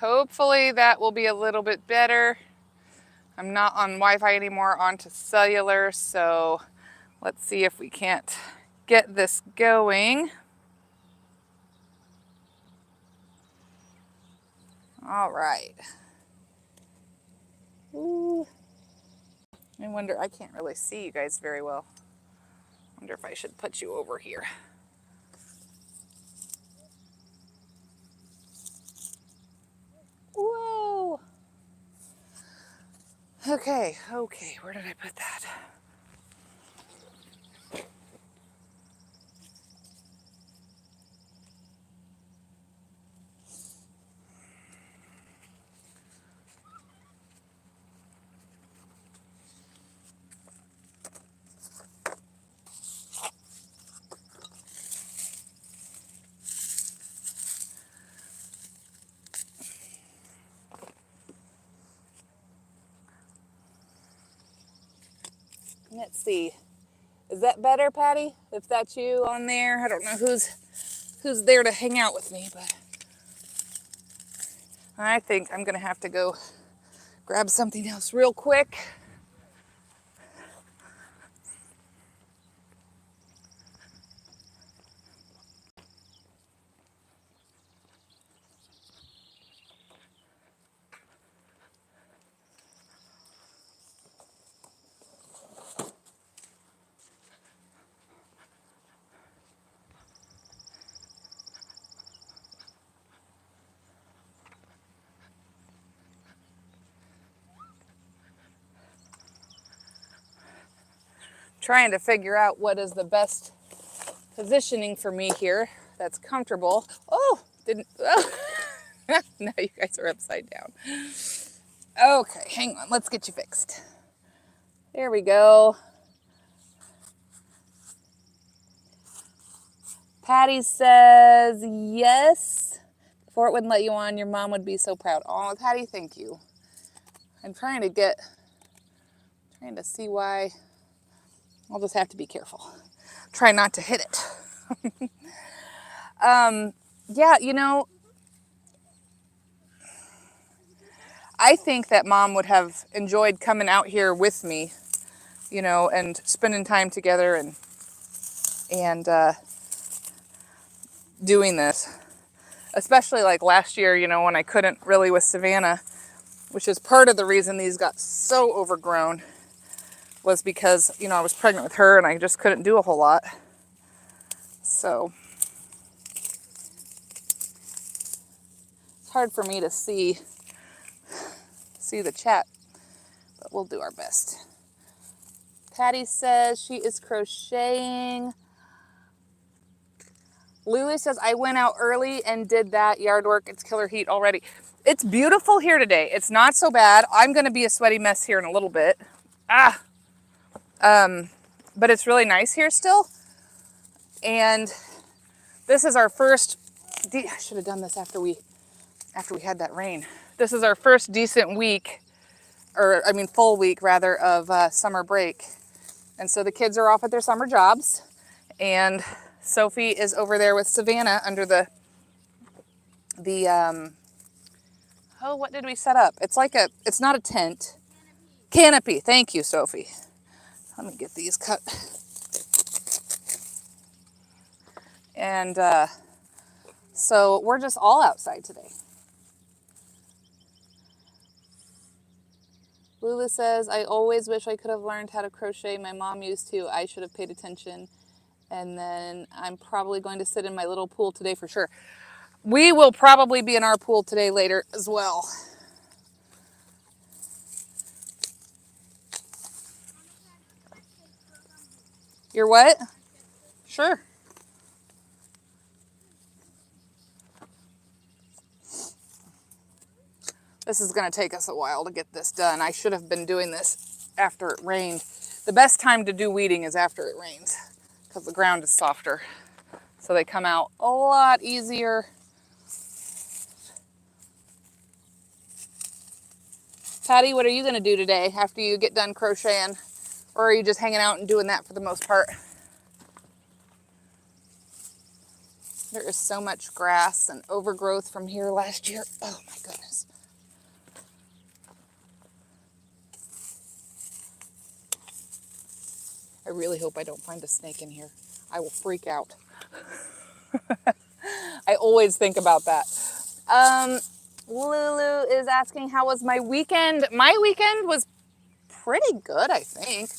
Hopefully that will be a little bit better. I'm not on Wi-Fi anymore, onto cellular, so let's see if we can't get this going. All right. Ooh. I wonder, I can't really see you guys very well. I wonder if I should put you over here. Whoa. Okay, where did I put that? Let's see. Is that better, Patty? If that's you on there, I don't know who's there to hang out with me, but I think I'm gonna have to go grab something else real quick. Trying to figure out what is the best positioning for me here that's comfortable. Oh, didn't, oh. Now you guys are upside down. Okay, hang on, let's get you fixed. There we go. Patty says yes. Before it wouldn't let you on, your mom would be so proud. Oh, Patty, thank you. I'm trying to see why. I'll just have to be careful. Try not to hit it. Yeah, you know, I think that Mom would have enjoyed coming out here with me, you know, and spending time together and doing this. Especially like last year, you know, when I couldn't really with Savannah, which is part of the reason these got so overgrown, was because, you know, I was pregnant with her and I just couldn't do a whole lot. So it's hard for me to see the chat, but we'll do our best. Patty says she is crocheting. Lulu says, I went out early and did that yard work. It's killer heat already. It's beautiful here today. It's not so bad. I'm going to be a sweaty mess here in a little bit. But it's really nice here still. And this is our first, I should have done this after we had that rain. This is our first decent week, or I mean full week rather, of summer break. And so the kids are off at their summer jobs, and Sophie is over there with Savannah under the oh, what did we set up? It's like it's not a tent. Canopy. Thank you, Sophie. Let me get these cut. And so we're just all outside today. Lula says, I always wish I could have learned how to crochet. My mom used to. I should have paid attention. And then I'm probably going to sit in my little pool today for sure. We will probably be in our pool today later as well. You're what? Sure. This is going to take us a while to get this done. I should have been doing this after it rained. The best time to do weeding is after it rains because the ground is softer. So they come out a lot easier. Patty, what are you going to do today after you get done crocheting? Or are you just hanging out and doing that for the most part? There is so much grass and overgrowth from here last year. Oh my goodness. I really hope I don't find a snake in here. I will freak out. I always think about that. Lulu is asking, how was my weekend? My weekend was pretty good, I think.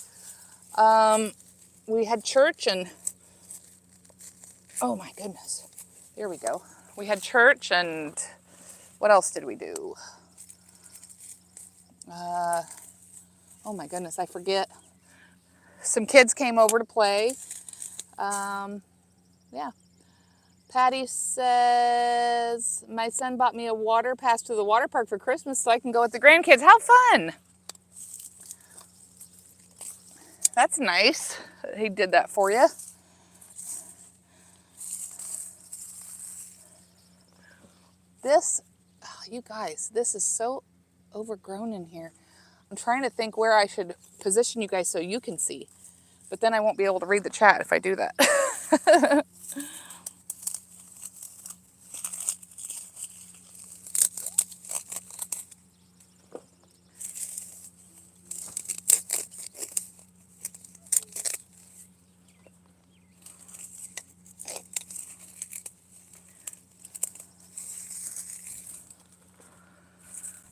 We had church and, oh my goodness, here we go. We had church and what else did we do? Oh my goodness, I forget. Some kids came over to play. Yeah. Patty says, my son bought me a water pass to the water park for Christmas so I can go with the grandkids. How fun! That's nice. He did that for you. This, oh, you guys, this is so overgrown in here. I'm trying to think where I should position you guys so you can see. But then I won't be able to read the chat if I do that.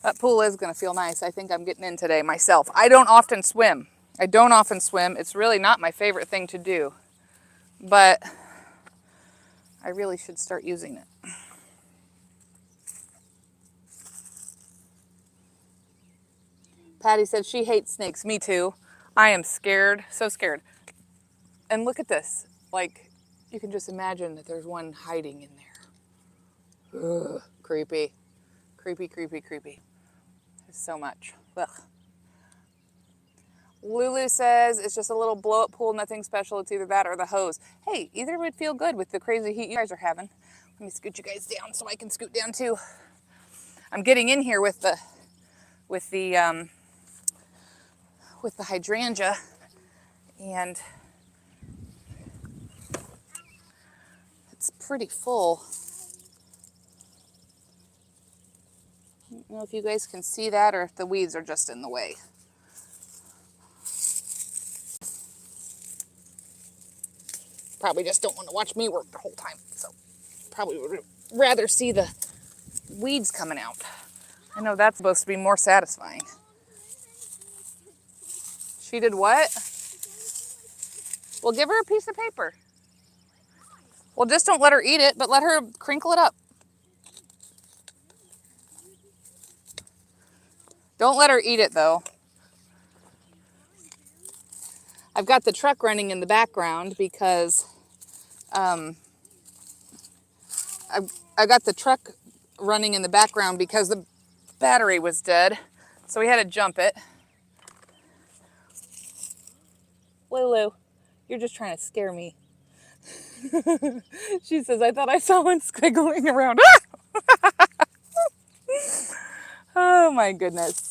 That pool is going to feel nice. I think I'm getting in today myself. I don't often swim. It's really not my favorite thing to do. But I really should start using it. Patty said she hates snakes. Me too. I am scared. So scared. And look at this. Like, you can just imagine that there's one hiding in there. Ugh, creepy. Creepy, creepy, creepy. So much. Ugh. Lulu says it's just a little blow-up pool, nothing special. It's either that or the hose. Hey, either would feel good with the crazy heat you guys are having. Let me scoot you guys down so I can scoot down too. I'm getting in here with the hydrangea, and it's pretty full. I don't know if you guys can see that or if the weeds are just in the way. Probably just don't want to watch me work the whole time, so probably would rather see the weeds coming out. I know that's supposed to be more satisfying. She did what? Well, give her a piece of paper. Well, just don't let her eat it, but let her crinkle it up. Don't let her eat it, though. I've got the truck running in the background because I got the truck running in the background because the battery was dead, so we had to jump it. Lulu, you're just trying to scare me. She says, I thought I saw one squiggling around. Oh my goodness.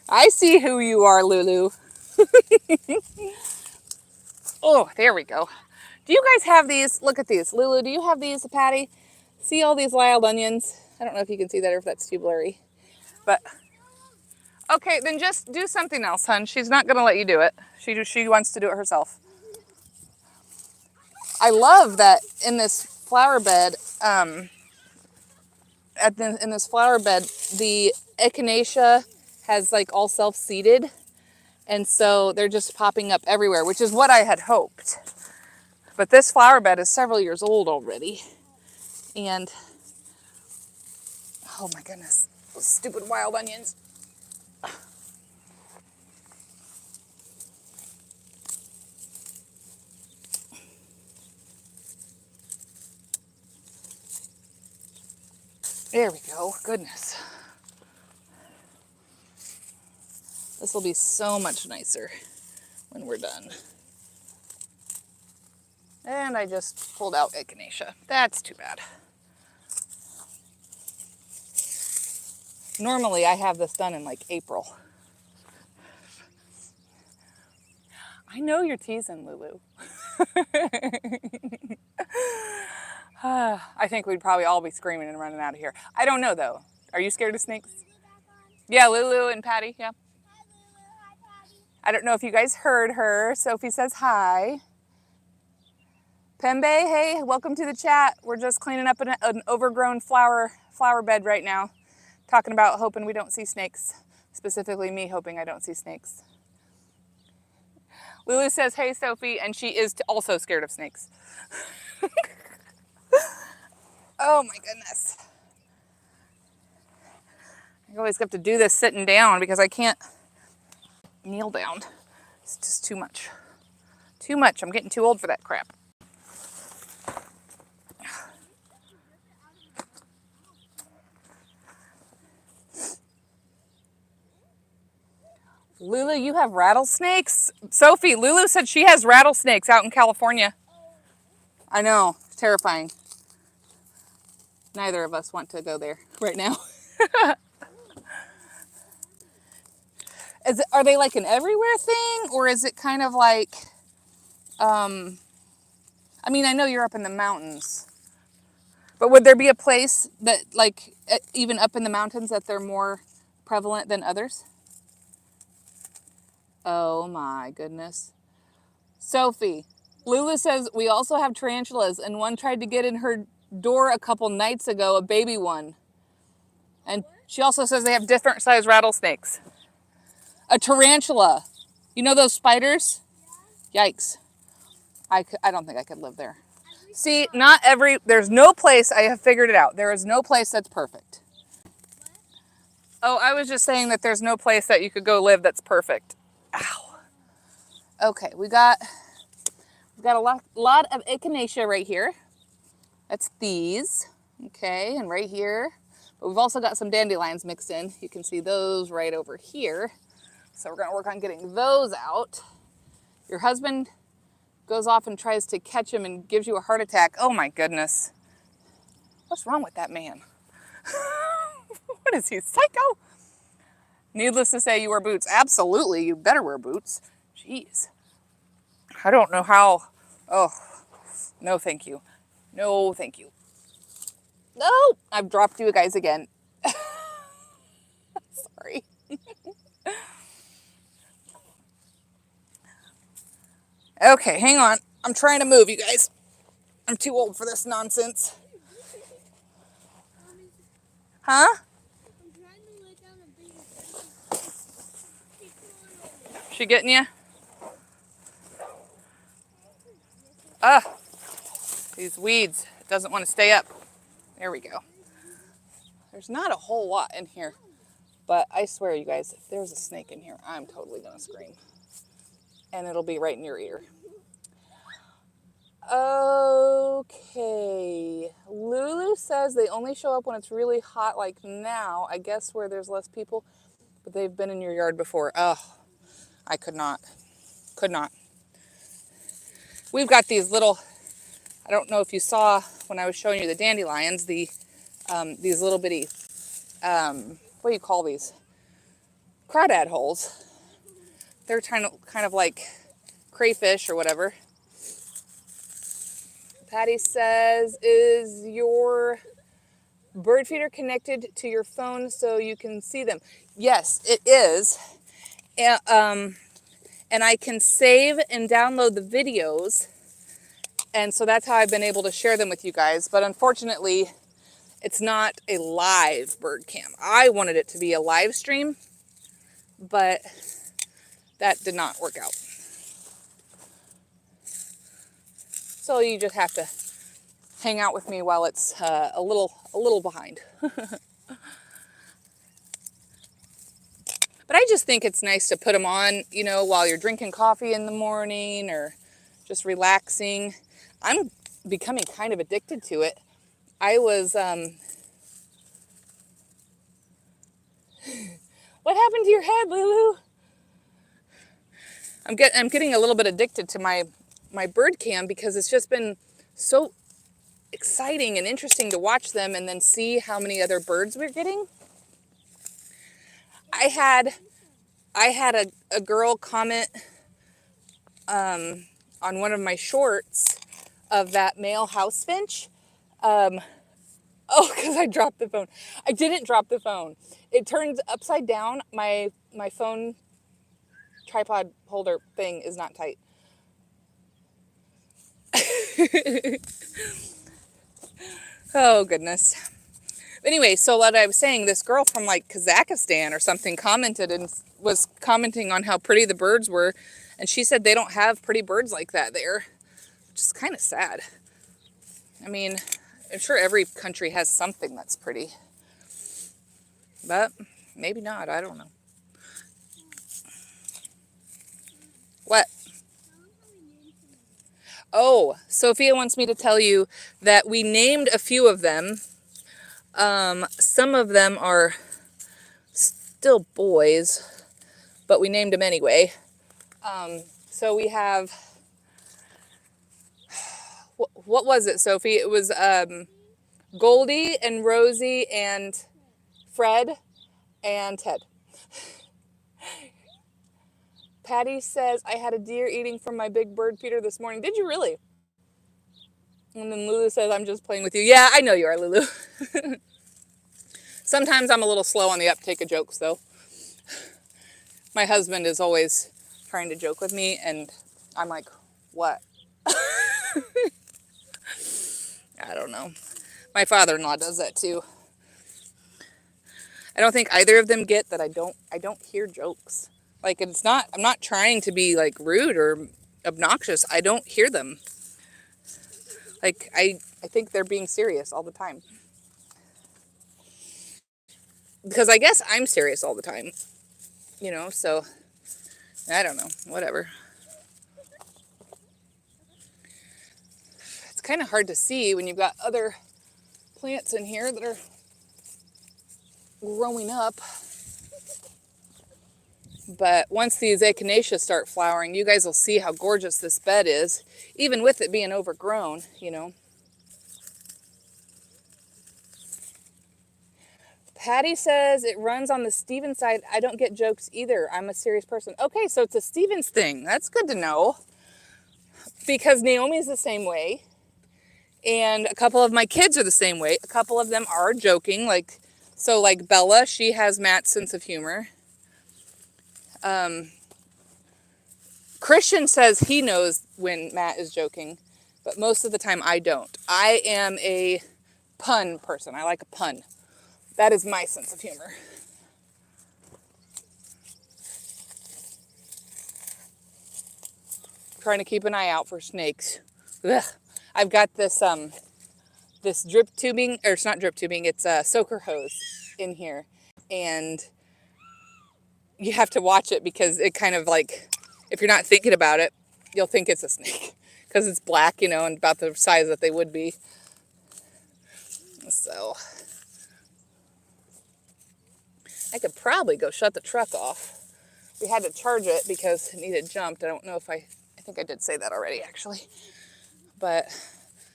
I see who you are, Lulu. Oh, there we go. Do you guys have these? Look at these. Lulu, do you have these, Patty? See all these wild onions? I don't know if you can see that or if that's too blurry. But, okay, then just do something else, hun. She's not going to let you do it. She wants to do it herself. I love that in this flower bed, in this flower bed, the echinacea has like all self-seeded. And so they're just popping up everywhere, which is what I had hoped. But this flower bed is several years old already. And, oh my goodness, those stupid wild onions. There we go, goodness. This will be so much nicer when we're done. And I just pulled out echinacea. That's too bad. Normally I have this done in like April. I know you're teasing, Lulu. I think we'd probably all be screaming and running out of here. I don't know though. Are you scared of snakes? Yeah, Lulu and Patty, yeah. I don't know if you guys heard her. Sophie says hi. Pembe, hey, welcome to the chat. We're just cleaning up an overgrown flower bed right now. Talking about hoping we don't see snakes. Specifically me hoping I don't see snakes. Lulu says, hey, Sophie, and she is also scared of snakes. Oh my goodness. I always have to do this sitting down because I can't kneel down. It's just too much. Too much. I'm getting too old for that crap. Lulu, you have rattlesnakes? Sophie, Lulu said she has rattlesnakes out in California. I know. It's terrifying. Neither of us want to go there right now. Are they like an everywhere thing? Or is it kind of like... I mean, I know you're up in the mountains. But would there be a place that, like, even up in the mountains that they're more prevalent than others? Oh my goodness. Sophie, Lulu says we also have tarantulas, and one tried to get in her door a couple nights ago, a baby one. And she also says they have different size rattlesnakes. A tarantula. You know those spiders? Yikes. I don't think I could live there. See, there's no place, I have figured it out. There is no place that's perfect. Oh, I was just saying that there's no place that you could go live that's perfect. Ow. Okay, we got a lot of echinacea right here. That's these. Okay, and right here. But we've also got some dandelions mixed in. You can see those right over here. So we're gonna work on getting those out. Your husband goes off and tries to catch him and gives you a heart attack. Oh my goodness. What's wrong with that man? What is he, psycho? Needless to say, you wear boots. Absolutely, you better wear boots. Jeez. I don't know how. Oh, no thank you. No thank you. No, I've dropped you guys again. Sorry. Okay, hang on. I'm trying to move, you guys. I'm too old for this nonsense. Huh? She getting you? These weeds. It doesn't want to stay up. There we go. There's not a whole lot in here. But I swear, you guys, if there's a snake in here, I'm totally going to scream. And it'll be right in your ear. Okay. Lulu says they only show up when it's really hot, like now. I guess where there's less people. But they've been in your yard before. Oh, I could not. Could not. We've got these little, I don't know if you saw when I was showing you the dandelions, these little bitty, what do you call these? Crawdad holes. They're kind of like crayfish or whatever. Patty says, is your bird feeder connected to your phone so you can see them? Yes, it is. And I can save and download the videos. And so that's how I've been able to share them with you guys. But unfortunately, it's not a live bird cam. I wanted it to be a live stream, but that did not work out. So you just have to hang out with me while it's a little behind. But I just think it's nice to put them on, you know, while you're drinking coffee in the morning or just relaxing. I'm becoming kind of addicted to it. I was, what happened to your head, Lulu? I'm getting a little bit addicted to my bird cam because it's just been so exciting and interesting to watch them and then see how many other birds we're getting. I had a girl comment on one of my shorts of that male house finch. Because I dropped the phone. I didn't drop the phone. It turned upside down. My phone tripod holder thing is not tight. Oh, goodness. Anyway, so what I was saying, this girl from like Kazakhstan or something commented and was commenting on how pretty the birds were. And she said they don't have pretty birds like that there, which is kind of sad. I mean, I'm sure every country has something that's pretty, but maybe not. I don't know. What? Oh, Sophia wants me to tell you that we named a few of them. Some of them are still boys, but we named them anyway. So we have, what was it, Sophie? It was Goldie and Rosie and Fred and Ted. Patty says, I had a deer eating from my big bird feeder this morning. Did you really? And then Lulu says, I'm just playing with you. Yeah, I know you are, Lulu. Sometimes I'm a little slow on the uptake of jokes, though. My husband is always trying to joke with me, and I'm like, what? I don't know. My father-in-law does that, too. I don't think either of them get that I don't hear jokes. Like, it's not, I'm not trying to be, like, rude or obnoxious. I don't hear them. Like, I think they're being serious all the time. Because I guess I'm serious all the time. You know, so, I don't know. Whatever. It's kind of hard to see when you've got other plants in here that are growing up. But once these echinaceas start flowering, you guys will see how gorgeous this bed is, even with it being overgrown, you know. Patty says it runs on the Stevens side. I don't get jokes either. I'm a serious person. Okay, so it's a Stevens thing. That's good to know. Because Naomi's the same way. And a couple of my kids are the same way. A couple of them are joking. Like Bella, she has Matt's sense of humor. Christian says he knows when Matt is joking, but most of the time I don't. I am a pun person. I like a pun. That is my sense of humor. Trying to keep an eye out for snakes. Ugh. I've got this this drip tubing, or it's not drip tubing, it's a soaker hose in here. And you have to watch it because it kind of like, if you're not thinking about it, you'll think it's a snake. Because it's black, you know, and about the size that they would be. So, I could probably go shut the truck off. We had to charge it because it needed jumped. I don't know if I think I did say that already, actually. But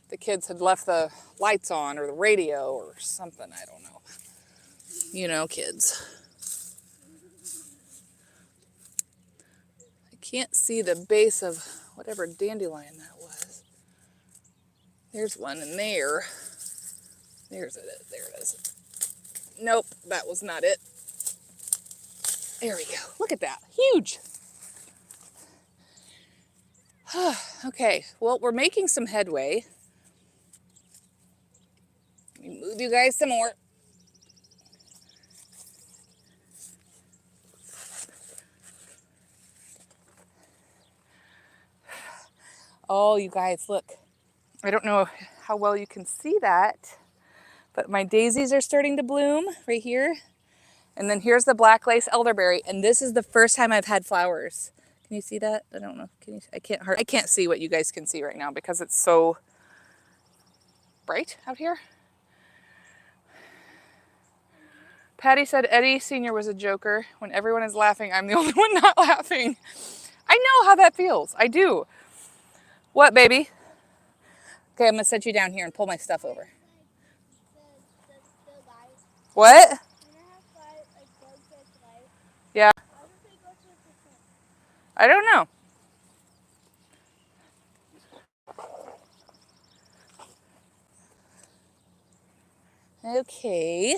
the kids had left the lights on or the radio or something. I don't know. You know, kids. I can't see the base of whatever dandelion that was. There's one in there. There it is. Nope, that was not it. There we go. Look at that. Huge. Okay, well, we're making some headway. Let me move you guys some more. Oh, you guys, look. I don't know how well you can see that, but my daisies are starting to bloom right here. And then here's the black lace elderberry, and this is the first time I've had flowers. Can you see that? I don't know. Can you? I can't see what you guys can see right now because it's so bright out here. Patty said Eddie Sr. was a joker. When everyone is laughing, I'm the only one not laughing. I know how that feels. I do. What, baby? Okay, I'm going to set you down here and pull my stuff over. What? Yeah. I don't know. Okay.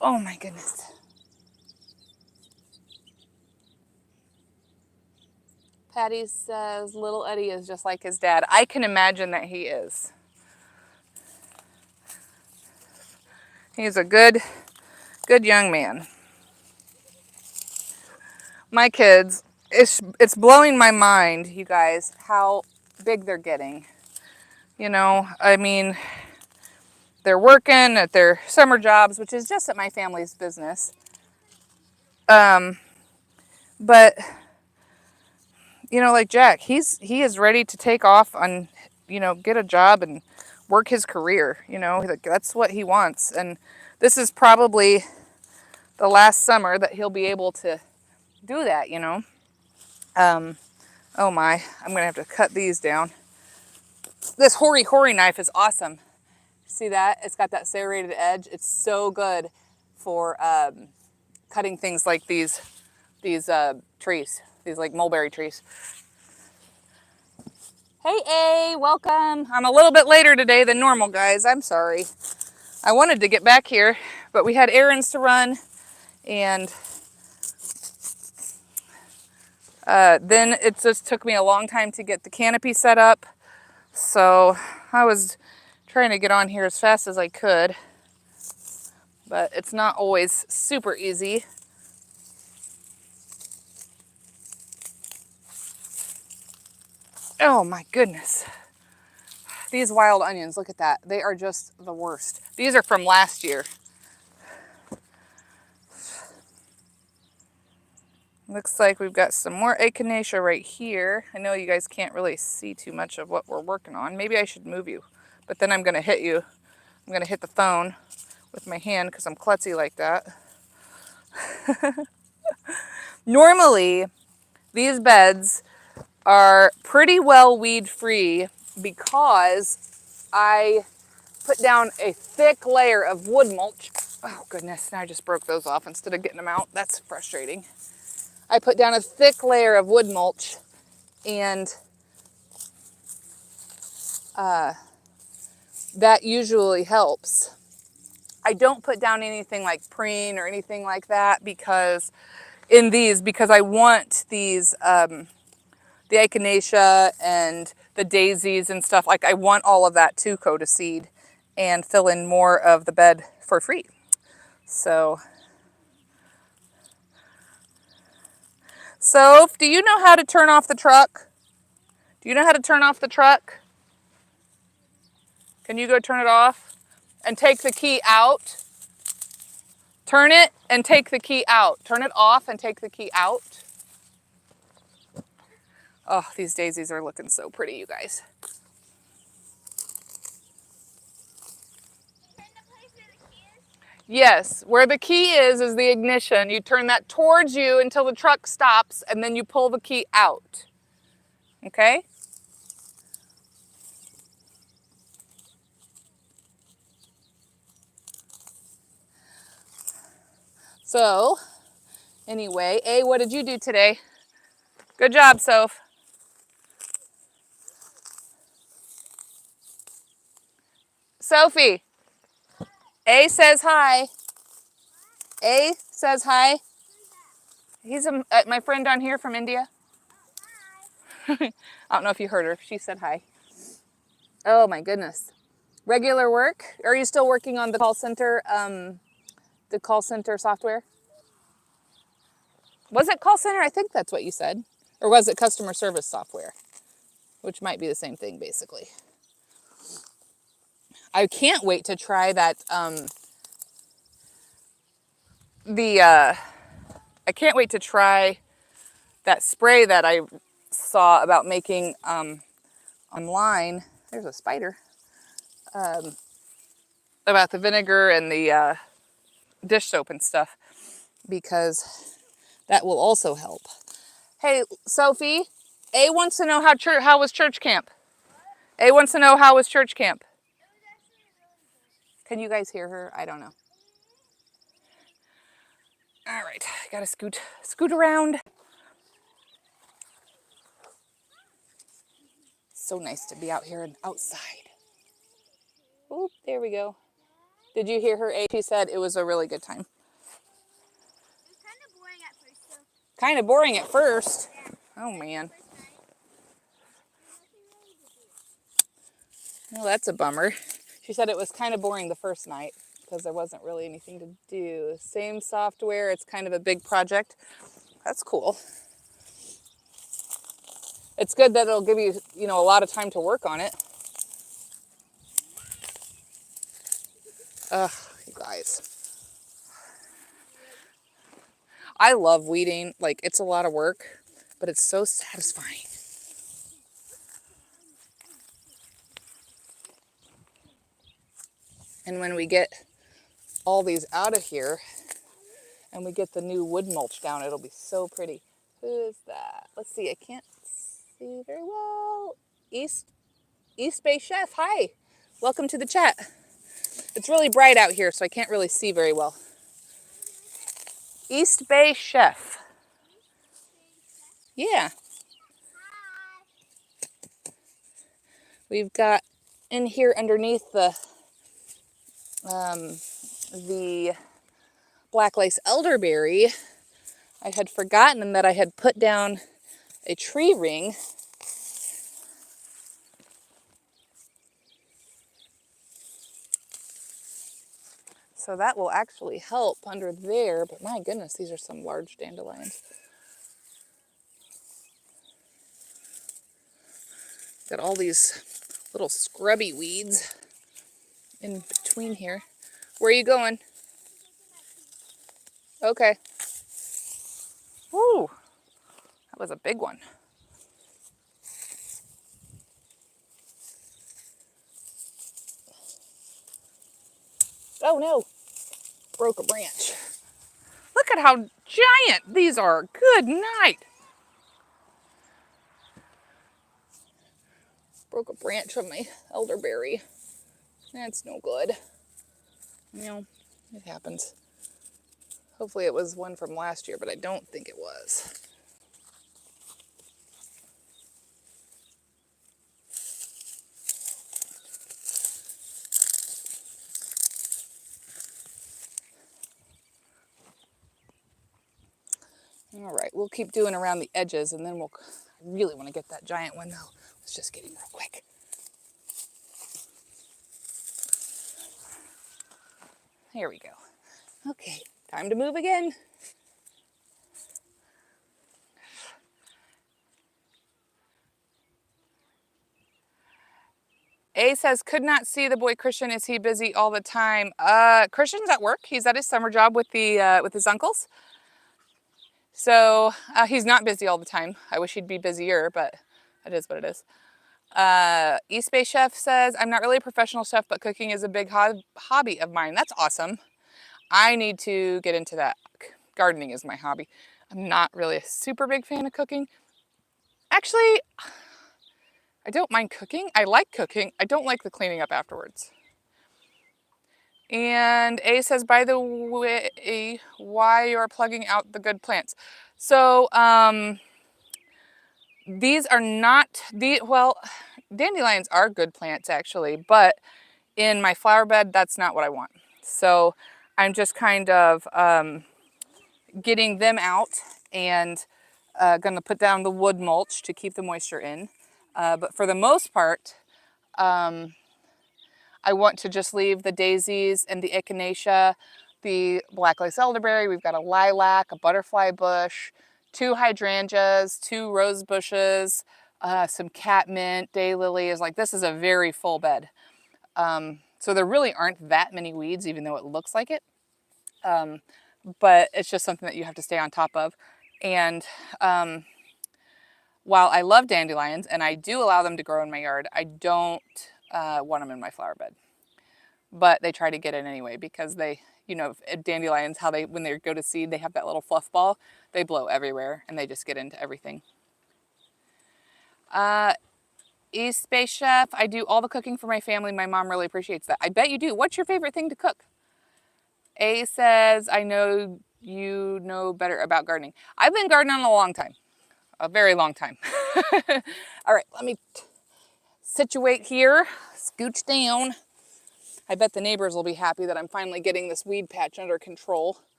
Oh my goodness. Patty says little Eddie is just like his dad. I can imagine that he is. He's a good young man. My kids, it's blowing my mind, you guys, how big they're getting. You know, I mean, they're working at their summer jobs, which is just at my family's business. But you know, like Jack, he is ready to take off on, you know, get a job and work his career. You know, like, that's what he wants. And this is probably the last summer that he'll be able to do that, you know. Oh my, I'm going to have to cut these down. This hoary knife is awesome. See that? It's got that serrated edge. It's so good for cutting things like these trees, these like mulberry trees. Hey, A, welcome. I'm a little bit later today than normal, guys. I'm sorry. I wanted to get back here, but we had errands to run, and then it just took me a long time to get the canopy set up. So I was trying to get on here as fast as I could, but it's not always super easy. Oh my goodness. These wild onions, look at that. They are just the worst. These are from last year. Looks like we've got some more echinacea right here. I know you guys can't really see too much of what we're working on. Maybe I should move you, but then I'm gonna hit you. I'm gonna hit the phone with my hand because I'm klutzy like that. Normally, these beds are pretty well weed free because I put down a thick layer of wood mulch. Oh goodness, now I just broke those off instead of getting them out. That's frustrating. I put down a thick layer of wood mulch, and that usually helps. I don't put down anything like preen or anything like that because I want these, the echinacea and the daisies and stuff, like I want all of that to go to seed and fill in more of the bed for free. So, Soph, do you know how to turn off the truck? Do you know how to turn off the truck? Can you go turn it off and take the key out? Turn it and take the key out. Turn it off and take the key out. Oh, these daisies are looking so pretty, you guys. Yes, where the key is the ignition. You turn that towards you until the truck stops, and then you pull the key out. Okay? So, anyway, A, what did you do today? Good job, Soph. Sophie, A says hi. A says hi. He's my friend down here from India. I don't know if you heard her. She said hi. Oh my goodness. Regular work? Are you still working on the call center software? Was it call center? I think that's what you said. Or was it customer service software? Which might be the same thing, basically. I can't wait to try that, I can't wait to try that spray that I saw about making online. There's a spider. About the vinegar and the dish soap and stuff, because that will also help. Hey, Sophie, A wants to know how was church camp. A wants to know how was church camp. Can you guys hear her? I don't know. All right, I gotta scoot around. So nice to be out here and outside. Oop, there we go. Did you hear her? She said it was a really good time. It was kind of boring at first, though. Kind of boring at first? Yeah. Oh, man. Well, that's a bummer. She said it was kind of boring the first night because there wasn't really anything to do. Same software, it's kind of a big project. That's cool. It's good that it'll give you, a lot of time to work on it. Ugh, you guys. I love weeding. Like, it's a lot of work, but it's so satisfying. And when we get all these out of here and we get the new wood mulch down, it'll be so pretty. Who is that? Let's see. I can't see very well. East Bay Chef. Hi. Welcome to the chat. It's really bright out here, so I can't really see very well. East Bay Chef. Yeah. We've got in here underneath the black lace elderberry. I had forgotten that I had put down a tree ring. So that will actually help under there, but my goodness, these are some large dandelions. Got all these little scrubby weeds in between here. Where are you going? Okay. Woo, that was a big one. Oh no, broke a branch. Look at how giant these are. Good night. Broke a branch of my elderberry. That's no good. It happens. Hopefully it was one from last year, but I don't think it was. All right, we'll keep doing around the edges, and then I really want to get that giant one though. Let's just get him real quick. Here we go. Okay, time to move again. A says, could not see the boy Christian. Is he busy all the time? Christian's at work. He's at his summer job with his uncles. So he's not busy all the time. I wish he'd be busier, but it is what it is. East Bay Chef says, I'm not really a professional chef, but cooking is a big hobby of mine. That's awesome. I need to get into that. Gardening is my hobby. I'm not really a super big fan of cooking. Actually, I don't mind cooking. I like cooking. I don't like the cleaning up afterwards. And A says, by the way, why you are plugging out the good plants. So these are not, dandelions are good plants actually, but in my flower bed, that's not what I want. So I'm just kind of getting them out and going to put down the wood mulch to keep the moisture in. But for the most part, I want to just leave the daisies and the echinacea, the black lace elderberry. We've got a lilac, a butterfly bush, 2 hydrangeas, 2 rose bushes, some catmint, daylilies. Like, this is a very full bed. So there really aren't that many weeds, even though it looks like it. But it's just something that you have to stay on top of. And while I love dandelions and I do allow them to grow in my yard, I don't want them in my flower bed. But they try to get in anyway because they, dandelions, when they go to seed, they have that little fluff ball. They blow everywhere and they just get into everything. East Bay Chef, I do all the cooking for my family. My mom really appreciates that. I bet you do. What's your favorite thing to cook? A says, I know you know better about gardening. I've been gardening a long time. A very long time. All right, let me situate here, scooch down. I bet the neighbors will be happy that I'm finally getting this weed patch under control.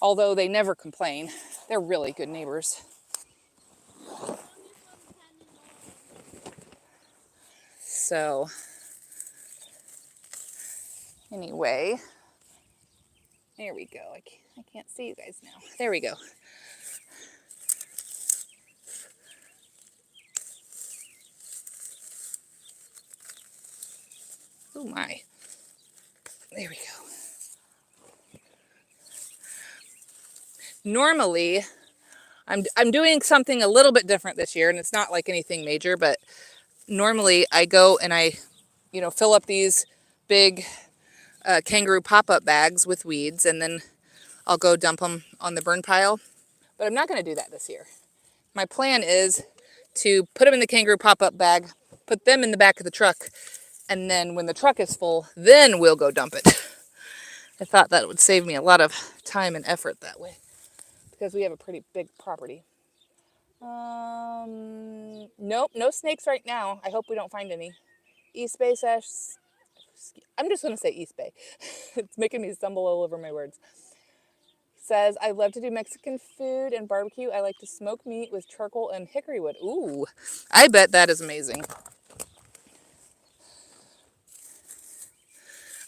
Although they never complain. They're really good neighbors. So anyway, there we go. I can't see you guys now. There we go. Oh my. There we go. Normally, I'm doing something a little bit different this year, and it's not like anything major, but normally I go and I, fill up these big kangaroo pop-up bags with weeds, and then I'll go dump them on the burn pile. But I'm not going to do that this year. My plan is to put them in the kangaroo pop-up bag, put them in the back of the truck, and then when the truck is full, then we'll go dump it. I thought that would save me a lot of time and effort that way, because we have a pretty big property. Nope, no snakes right now. I hope we don't find any. East Bay says, I'm just going to say East Bay. It's making me stumble all over my words. Says, I love to do Mexican food and barbecue. I like to smoke meat with charcoal and hickory wood. Ooh, I bet that is amazing.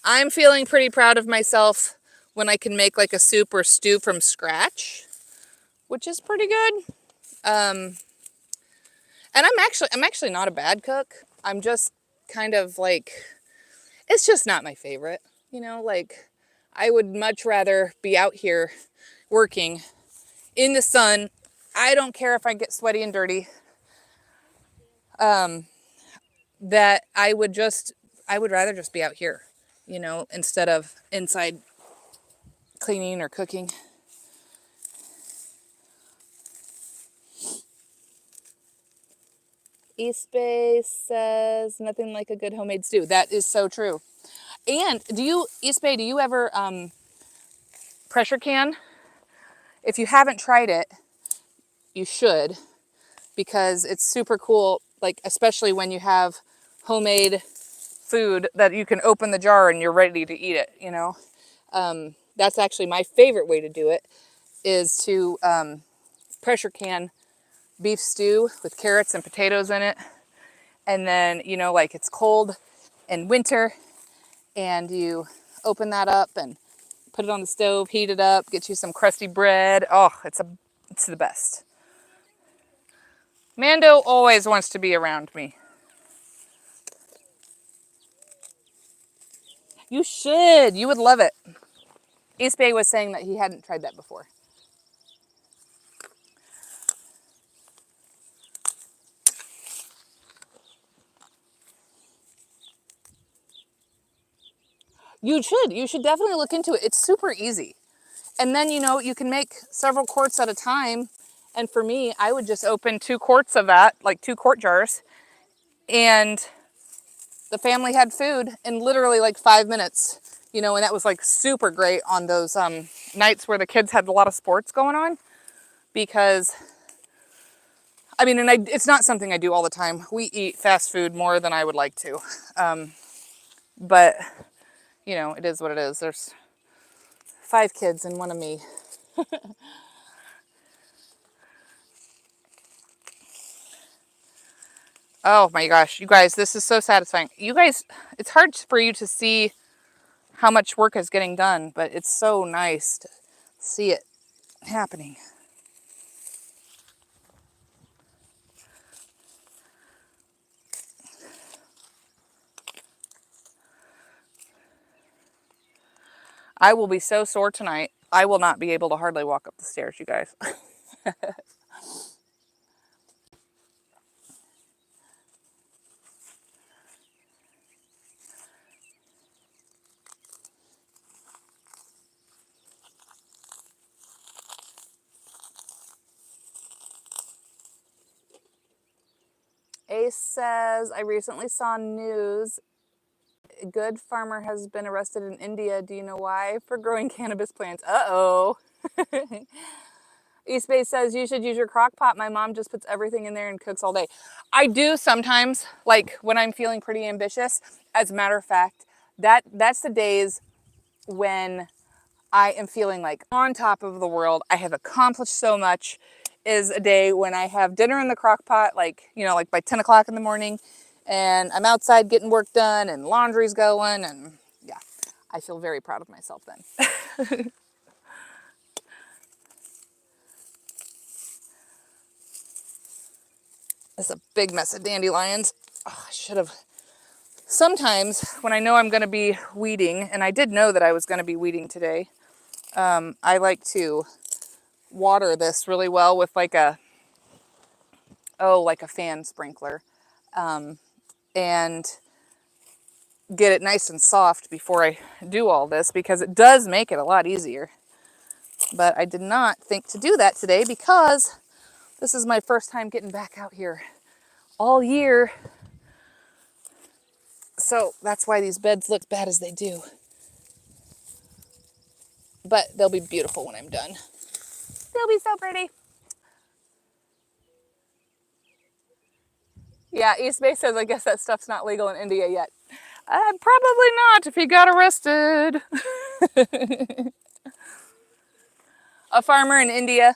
I'm feeling pretty proud of myself when I can make like a soup or stew from scratch, which is pretty good. And I'm actually not a bad cook. I'm just kind of like, it's just not my favorite. Like I would much rather be out here working in the sun. I don't care if I get sweaty and dirty. That I would rather just be out here, instead of inside cleaning or cooking. East Bay says nothing like a good homemade stew. That is so true. And East Bay, do you ever pressure can? If you haven't tried it, you should, because it's super cool, like especially when you have homemade food that you can open the jar and you're ready to eat it, That's actually my favorite way to do it, is to pressure can beef stew with carrots and potatoes in it. And then, like it's cold in winter and you open that up and put it on the stove, heat it up, get you some crusty bread. Oh, it's the best. Mando always wants to be around me. You should. You would love it. East Bay was saying that he hadn't tried that before. You should. You should definitely look into it. It's super easy. And then, you can make several quarts at a time. And for me, I would just open 2 quarts of that, like 2 quart jars. And the family had food in literally like 5 minutes, and that was like super great on those nights where the kids had a lot of sports going on. Because, it's not something I do all the time. We eat fast food more than I would like to. But, it is what it is. There's 5 kids and 1 of me. Oh my gosh, you guys, this is so satisfying. You guys, it's hard for you to see how much work is getting done, but it's so nice to see it happening. I will be so sore tonight. I will not be able to hardly walk up the stairs, you guys. Ace says, I recently saw news. A good farmer has been arrested in India. Do you know why? For growing cannabis plants. Uh-oh. East Bay says, you should use your crock pot. My mom just puts everything in there and cooks all day. I do sometimes, like when I'm feeling pretty ambitious. As a matter of fact, that's the days when I am feeling like on top of the world. I have accomplished so much, is a day when I have dinner in the crock pot, like by 10 o'clock in the morning, and I'm outside getting work done and laundry's going, and yeah, I feel very proud of myself then. It's a big mess of dandelions. Oh, I should have. Sometimes when I know I'm going to be weeding, and I did know that I was going to be weeding today, I like to water this really well with like a fan sprinkler, and get it nice and soft before I do all this, because it does make it a lot easier. But I did not think to do that today because this is my first time getting back out here all year. So that's why these beds look bad as they do. But they'll be beautiful when I'm done. They'll be so pretty. Yeah, East Bay says, I guess that stuff's not legal in India yet. Probably not if he got arrested. A farmer in India.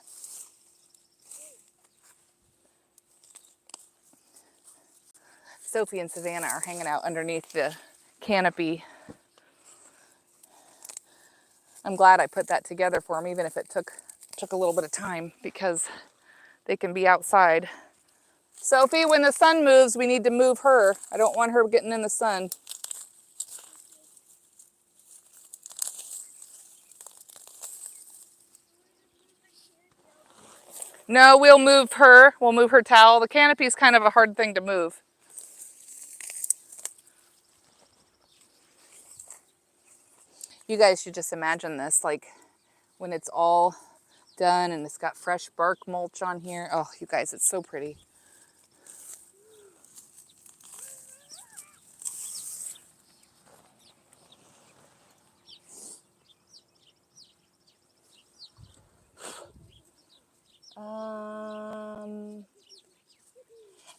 Sophie and Savannah are hanging out underneath the canopy. I'm glad I put that together for them, even if it took a little bit of time, because they can be outside. Sophie, when the sun moves, we need to move her. I don't want her getting in the sun. No, we'll move her. We'll move her towel. The canopy is kind of a hard thing to move. You guys should just imagine this, like when it's all done and it's got fresh bark mulch on here. Oh, you guys, it's so pretty.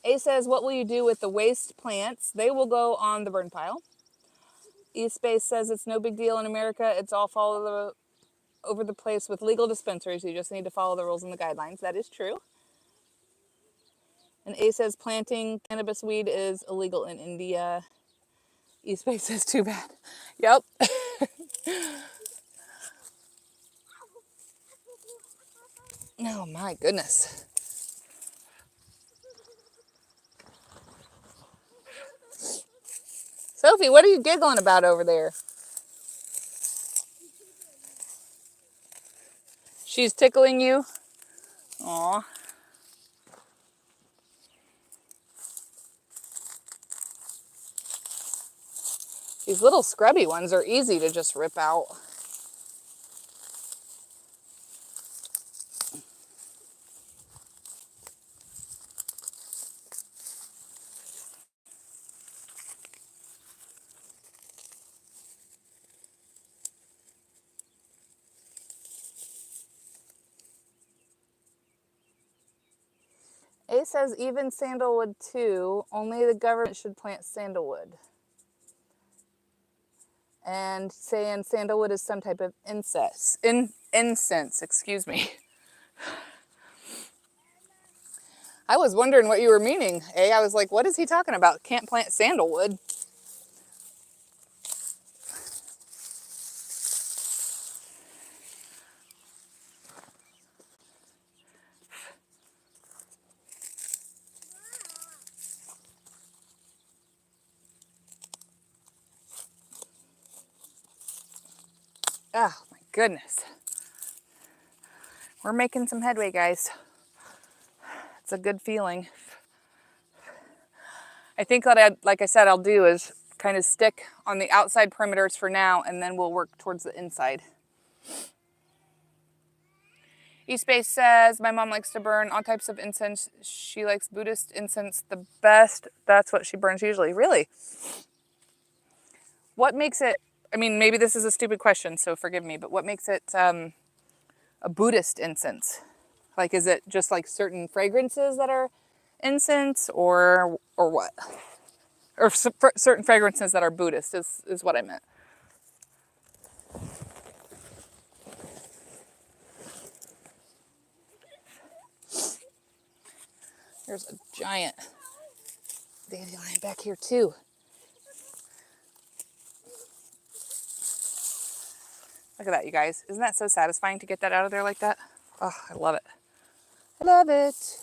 A says, what will you do with the waste plants? They will go on the burn pile. East Bay says it's no big deal in America. It's all over the place with legal dispensaries. You just need to follow the rules and the guidelines. That is true. And A says planting cannabis weed is illegal in India. East Bay says too bad. Yep. Oh my goodness. Sophie, what are you giggling about over there? She's tickling you? Aw. These little scrubby ones are easy to just rip out. A says even sandalwood too, only the government should plant sandalwood. And saying sandalwood is some type of incense, excuse me. I was wondering what you were meaning, A. I was like, what is he talking about? Can't plant sandalwood. Oh my goodness. We're making some headway, guys. It's a good feeling. I think what like I said, I'll do is kind of stick on the outside perimeters for now, and then we'll work towards the inside. East Bay says, my mom likes to burn all types of incense. She likes Buddhist incense the best. That's what she burns usually. Really? What makes it, I mean, maybe this is a stupid question, so forgive me, but what makes it a Buddhist incense? Like, is it just like certain fragrances that are incense, or what? Or certain fragrances that are Buddhist is what I meant. There's a giant dandelion back here too. Look at that, you guys. Isn't that so satisfying to get that out of there like that? Oh, I love it. I love it.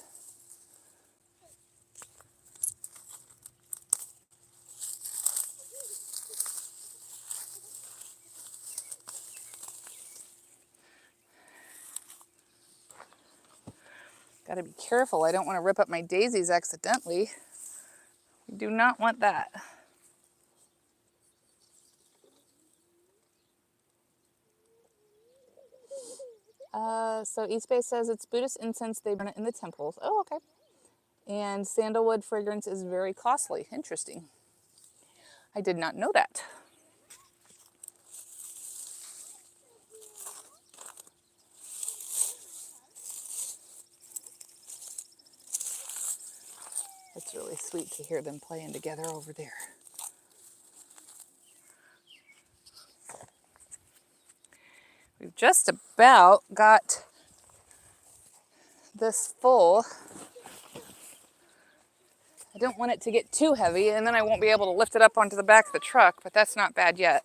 Gotta be careful. I don't want to rip up my daisies accidentally. We do not want that. So East Bay says it's Buddhist incense. They burn it in the temples. Oh, okay. And sandalwood fragrance is very costly. Interesting. I did not know that. It's really sweet to hear them playing together over there. We've just about got this full. I don't want it to get too heavy, and then I won't be able to lift it up onto the back of the truck, but that's not bad yet.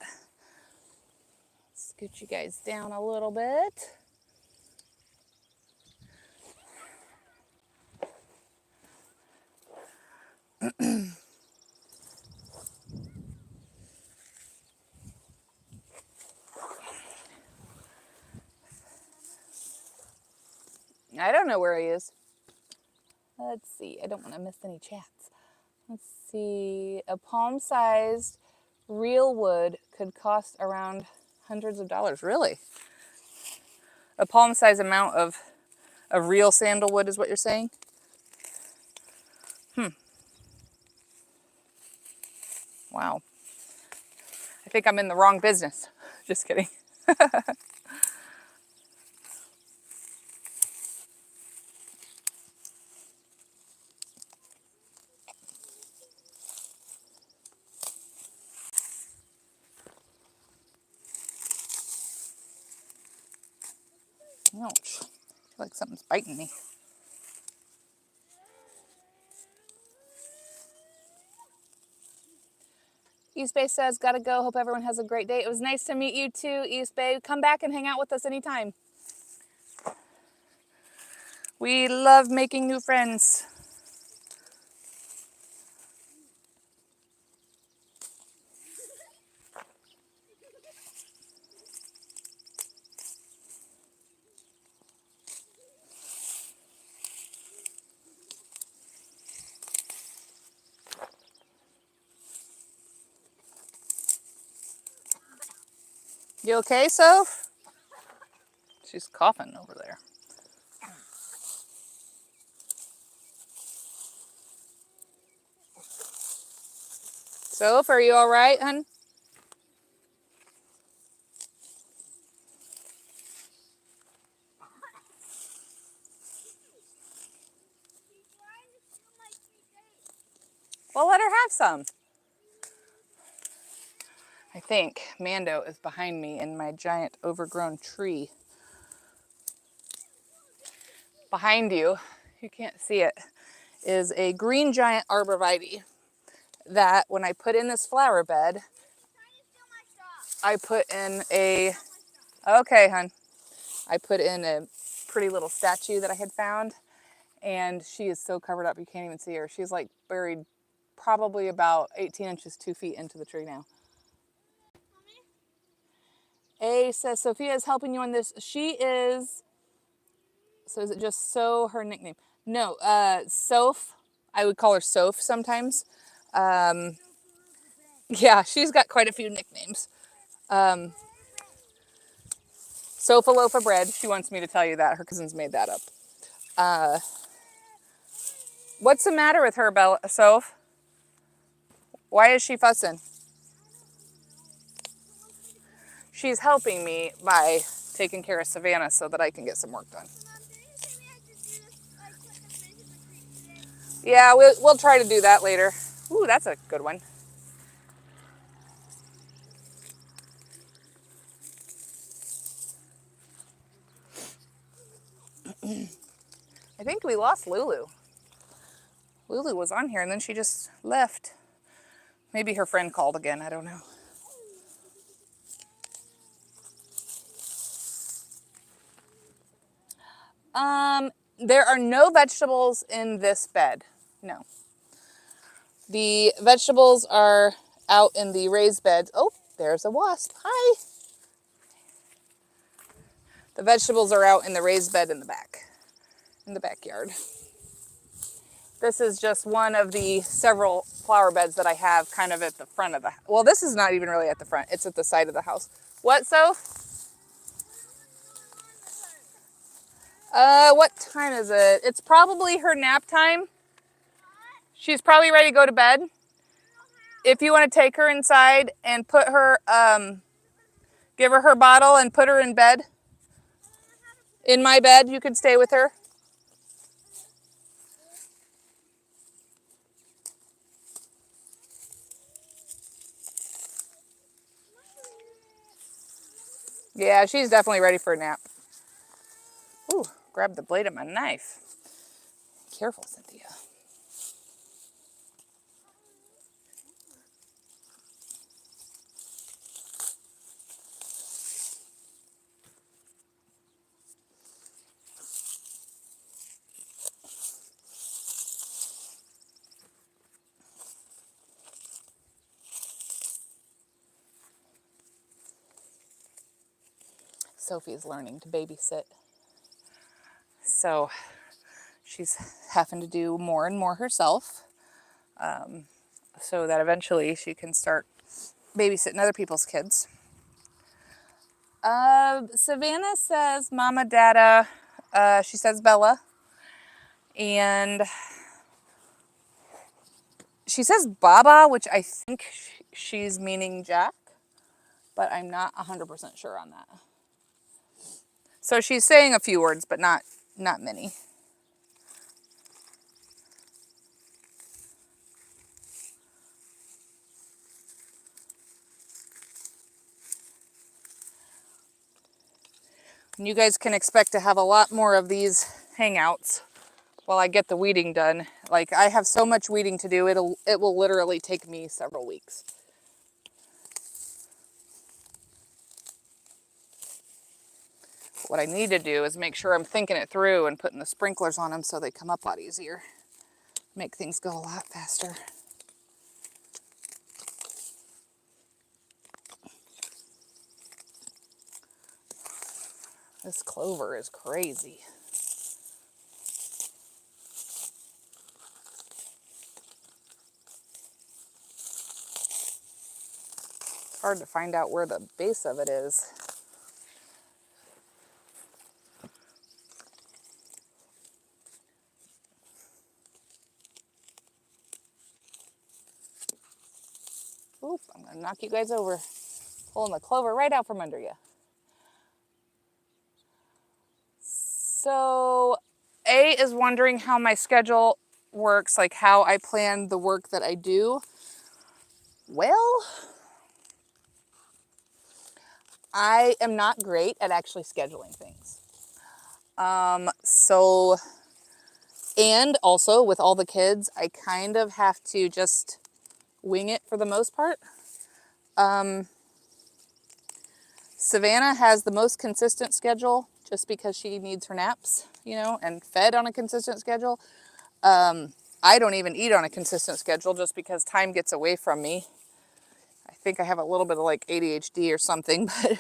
Scoot you guys down a little bit. I don't know where he is. Let's see. I don't want to miss any chats. Let's see. A palm-sized real wood could cost around hundreds of dollars. Really? A palm-sized amount of real sandalwood is what you're saying? Wow. I think I'm in the wrong business. Just kidding. Ouch. I feel like something's biting me. East Bay says, gotta go. Hope everyone has a great day. It was nice to meet you too, East Bay. Come back and hang out with us anytime. We love making new friends. You okay, Soph? She's coughing over there. Soph, are you all right, hun? Well, let her have some. I think Mando is behind me in my giant overgrown tree. Behind you, you can't see it, is a green giant arborvitae that when I put in this flower bed, I put in a, okay, hun. I put in a pretty little statue that I had found, and she is so covered up you can't even see her. She's like buried probably about 18 inches, 2 feet into the tree now. A says, Sophia is helping you on this. She is, so is it just So, her nickname? No, Soph. I would call her Soph sometimes. Yeah, she's got quite a few nicknames. Soph a loaf of bread. She wants me to tell you that. Her cousins made that up. What's the matter with her, Soph? Why is she fussing? She's helping me by taking care of Savannah so that I can get some work done. Yeah, we'll try to do that later. Ooh, that's a good one. I think we lost Lulu. Lulu was on here and then she just left. Maybe her friend called again, I don't know. There are no vegetables in this bed. No. The vegetables are out in the raised beds. Oh, there's a wasp. Hi. The vegetables are out in the raised bed in the back, in the backyard. This is just one of the several flower beds that I have kind of at the front of the house. Well, this is not even really at the front. It's at the side of the house. What, Soph? What time is it? It's probably her nap time. She's probably ready to go to bed. If you want to take her inside and put her, give her her bottle and put her in bed. In my bed, you can stay with her. Yeah, she's definitely ready for a nap. Ooh, grab the blade of my knife. Careful, Cynthia. Sophie's learning to babysit. So she's having to do more and more herself, so that eventually she can start babysitting other people's kids. Savannah says Mama Dada. She says Bella. And she says Baba, which I think she's meaning Jack, but I'm not 100% sure on that. So she's saying a few words, but not many. And you guys can expect to have a lot more of these hangouts while I get the weeding done. Like, I have so much weeding to do, it will literally take me several weeks. What I need to do is make sure I'm thinking it through and putting the sprinklers on them so they come up a lot easier. Make things go a lot faster. This clover is crazy. It's hard to find out where the base of it is. Oop, I'm gonna knock you guys over. Pulling the clover right out from under you. So, A is wondering how my schedule works, like how I plan the work that I do. Well, I am not great at actually scheduling things. And also with all the kids, I kind of have to just wing it for the most part. Savannah has the most consistent schedule just because she needs her naps, and fed on a consistent schedule. I don't even eat on a consistent schedule just because time gets away from me. I think I have a little bit of like ADHD or something, but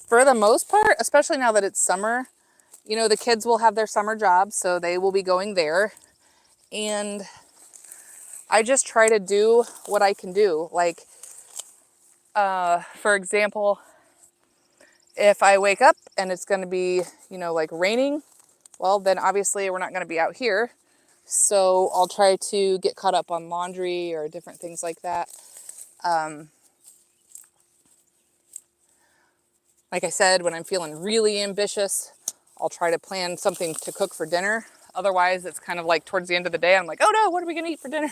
for the most part, especially now that it's summer, the kids will have their summer jobs, so they will be going there. And I just try to do what I can do. Like, for example, if I wake up and it's going to be, like raining, well, then obviously we're not going to be out here. So I'll try to get caught up on laundry or different things like that. Like I said, when I'm feeling really ambitious, I'll try to plan something to cook for dinner. Otherwise, it's kind of like towards the end of the day, I'm like, oh no, what are we going to eat for dinner?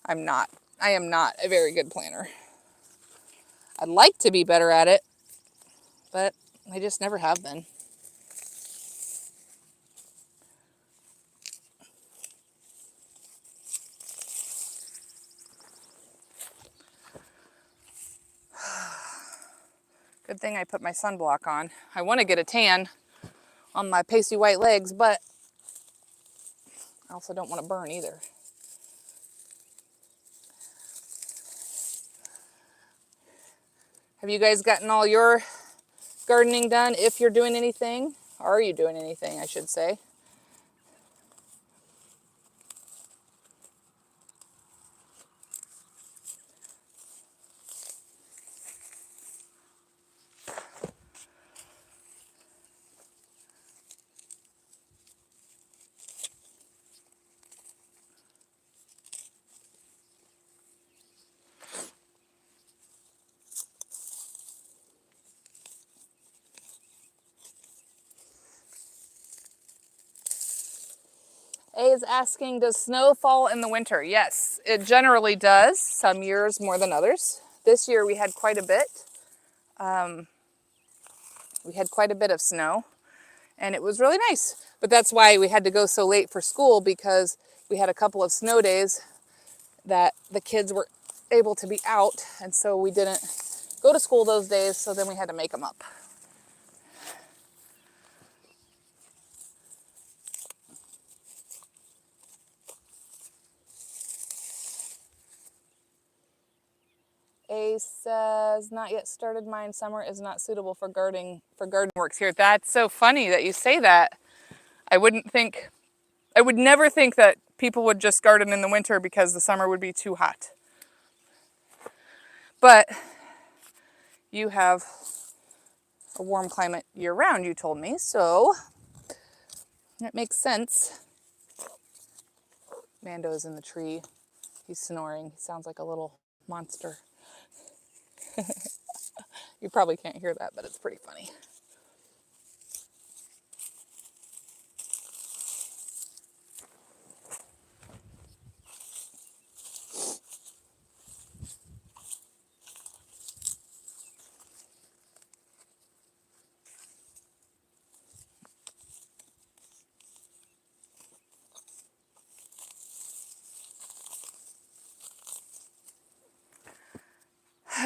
I am not a very good planner. I'd like to be better at it, but I just never have been. Good thing I put my sunblock on. I want to get a tan on my pasty white legs, but I also don't want to burn either. Have you guys gotten all your gardening done? If you're doing anything, are you doing anything, I should say? A is asking, does snow fall in the winter? Yes, it generally does. Some years more than others. This year we had quite a bit. We had quite a bit of snow, and it was really nice. But that's why we had to go so late for school, because we had a couple of snow days that the kids were able to be out, and so we didn't go to school those days, so then we had to make them up. A says, not yet started mine. Summer is not suitable for garden works here. That's so funny that you say that. I would never think that people would just garden in the winter because the summer would be too hot. But you have a warm climate year round, you told me, so it makes sense. Mando's in the tree. He's snoring. He sounds like a little monster. You probably can't hear that, but it's pretty funny.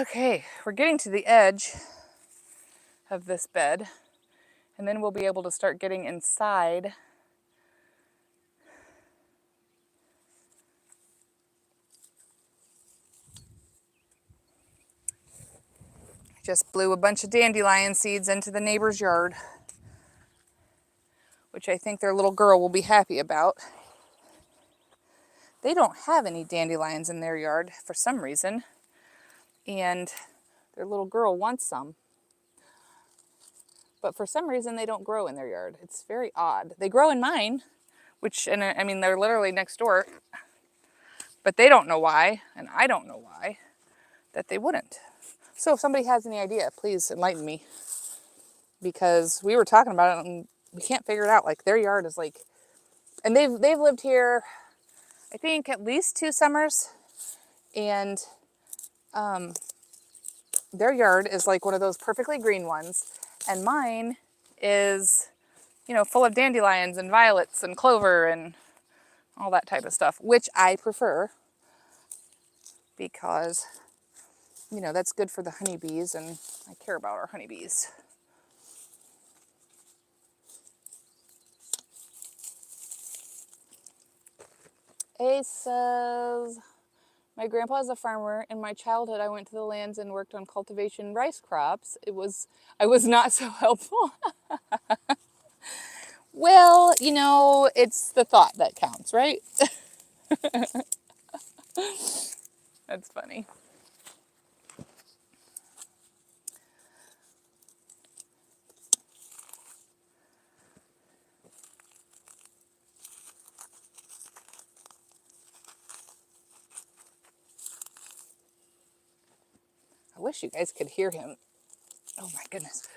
Okay, we're getting to the edge of this bed, and then we'll be able to start getting inside. Just blew a bunch of dandelion seeds into the neighbor's yard, which I think their little girl will be happy about. They don't have any dandelions in their yard for some reason, and their little girl wants some. But for some reason, they don't grow in their yard. It's very odd. They grow in mine, and I mean, they're literally next door, but they don't know why, and I don't know why, that they wouldn't. So if somebody has any idea, please enlighten me, because we were talking about it and we can't figure it out. Like, their yard is like, and they've lived here, I think, at least 2 summers, and their yard is like one of those perfectly green ones, and mine is, you know, full of dandelions and violets and clover and all that type of stuff, which I prefer because, you know, that's good for the honeybees, and I care about our honeybees. A says, my grandpa is a farmer. In my childhood, I went to the lands and worked on cultivation rice crops. I was not so helpful. Well, you know, it's the thought that counts, right? That's funny. I wish you guys could hear him. Oh my goodness.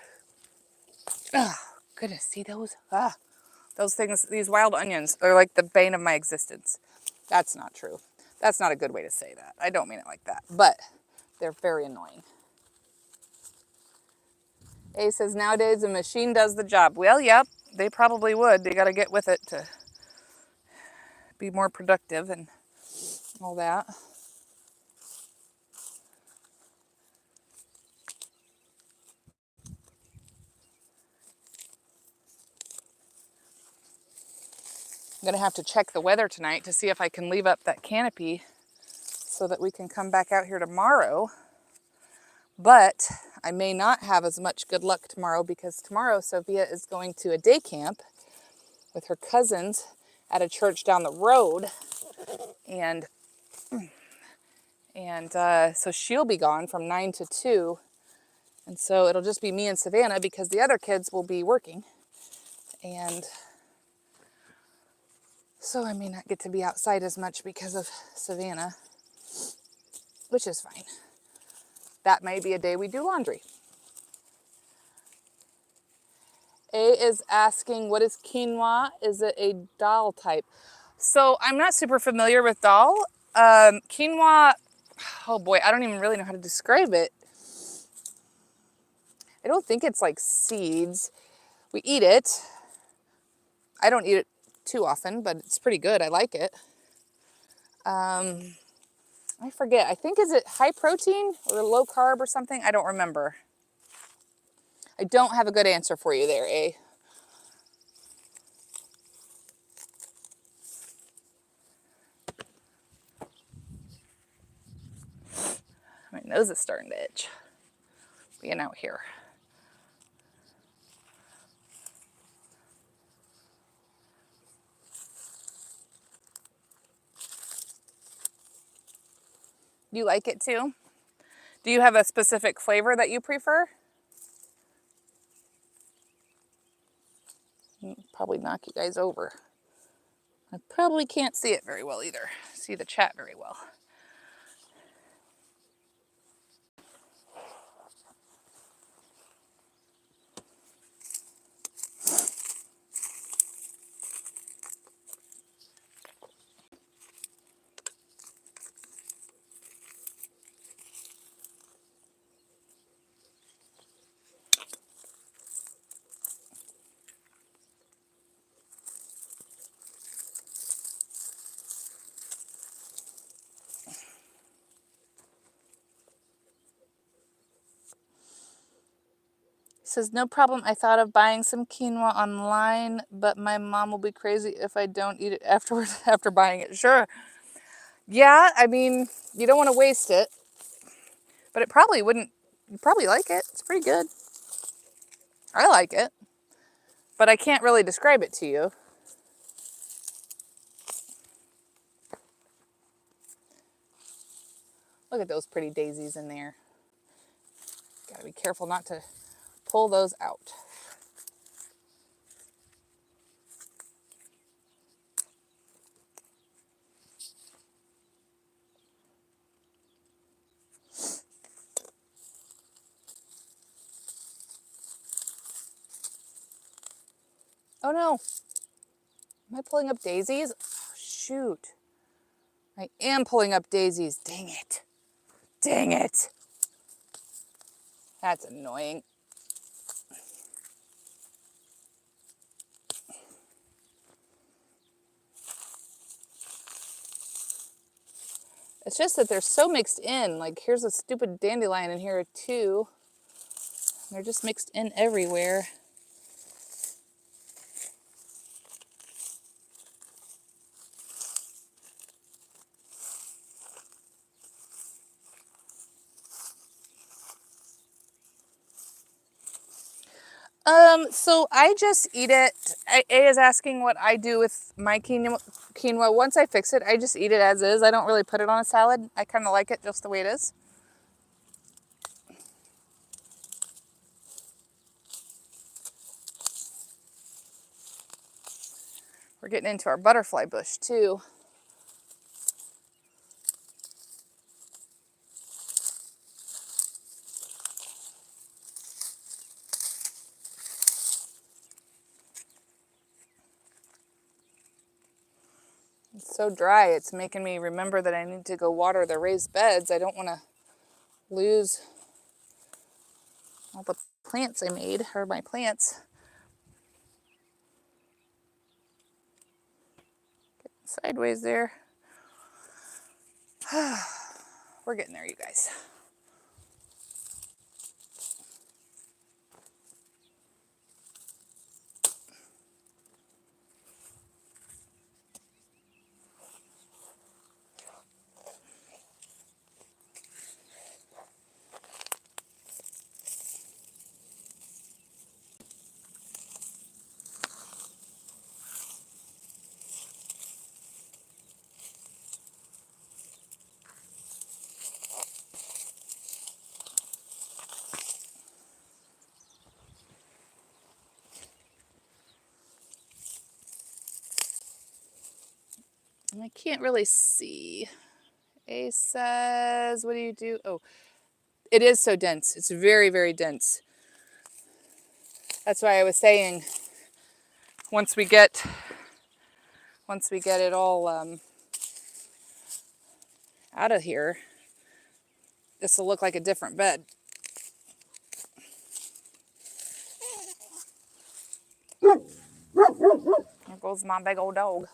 Oh, goodness, see those? Those things, these wild onions, are like the bane of my existence. That's not true. That's not a good way to say that. I don't mean it like that, but they're very annoying. A says, nowadays a machine does the job. Well, yep, they probably would. They got to get with it to be more productive and all that. I'm gonna have to check the weather tonight to see if I can leave up that canopy so that we can come back out here tomorrow. But I may not have as much good luck tomorrow because tomorrow Sophia is going to a day camp with her cousins at a church down the road. And so she'll be gone from 9 to 2. And so it'll just be me and Savannah because the other kids will be working. And so I may not get to be outside as much because of Savannah, which is fine. That may be a day we do laundry. A is asking, what is quinoa? Is it a dal type? So I'm not super familiar with dal. Quinoa, oh boy, I don't even really know how to describe it. I don't think it's like seeds. We eat it. I don't eat it too often, but it's pretty good. I like it. I forget. I think, is it high protein or low carb or something? I don't remember. I don't have a good answer for you there, A. My nose is starting to itch being out here. You like it too? Do you have a specific flavor that you prefer? Probably knock you guys over. I probably can't see it very well either. See the chat very well. Says, no problem. I thought of buying some quinoa online, but my mom will be crazy if I don't eat it afterwards after buying it. Sure. Yeah, I mean, you don't want to waste it, but it probably wouldn't. You probably like it. It's pretty good. I like it, but I can't really describe it to you. Look at those pretty daisies in there. Gotta be careful not to pull those out. Oh no. Am I pulling up daisies? Oh, shoot. I am pulling up daisies. Dang it. Dang it. That's annoying. It's just that they're so mixed in. Like, here's a stupid dandelion in here too. They're just mixed in everywhere. So I just eat it. A is asking what I do with my quinoa. Once I fix it, I just eat it as is. I don't really put it on a salad. I kind of like it just the way it is. We're getting into our butterfly bush too. It's so dry, it's making me remember that I need to go water the raised beds. I don't want to lose all the plants I made, or my plants. Getting sideways there. We're getting there, you guys. I can't really see. A says, what do you do? Oh, it is so dense. It's very, very dense. That's why I was saying once we get it all out of here, this will look like a different bed. There goes my big old dog.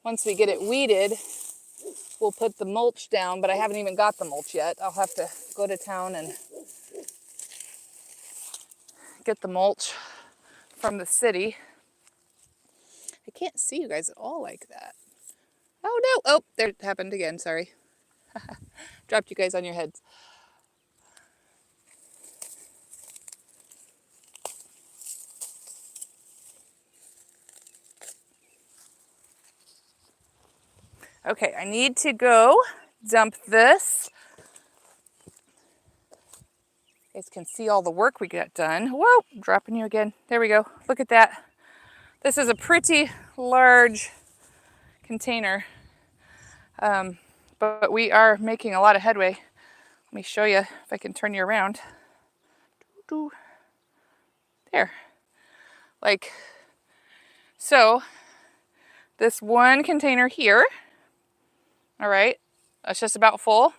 Once we get it weeded, we'll put the mulch down, but I haven't even got the mulch yet. I'll have to go to town and get the mulch from the city. I can't see you guys at all like that. Oh no, oh, there it happened again, sorry. Dropped you guys on your heads. Okay, I need to go dump this. You guys can see all the work we got done. Whoa, dropping you again. There we go. Look at that. This is a pretty large container, but we are making a lot of headway. Let me show you if I can turn you around. There. Like, so this one container here, all right, that's just about full.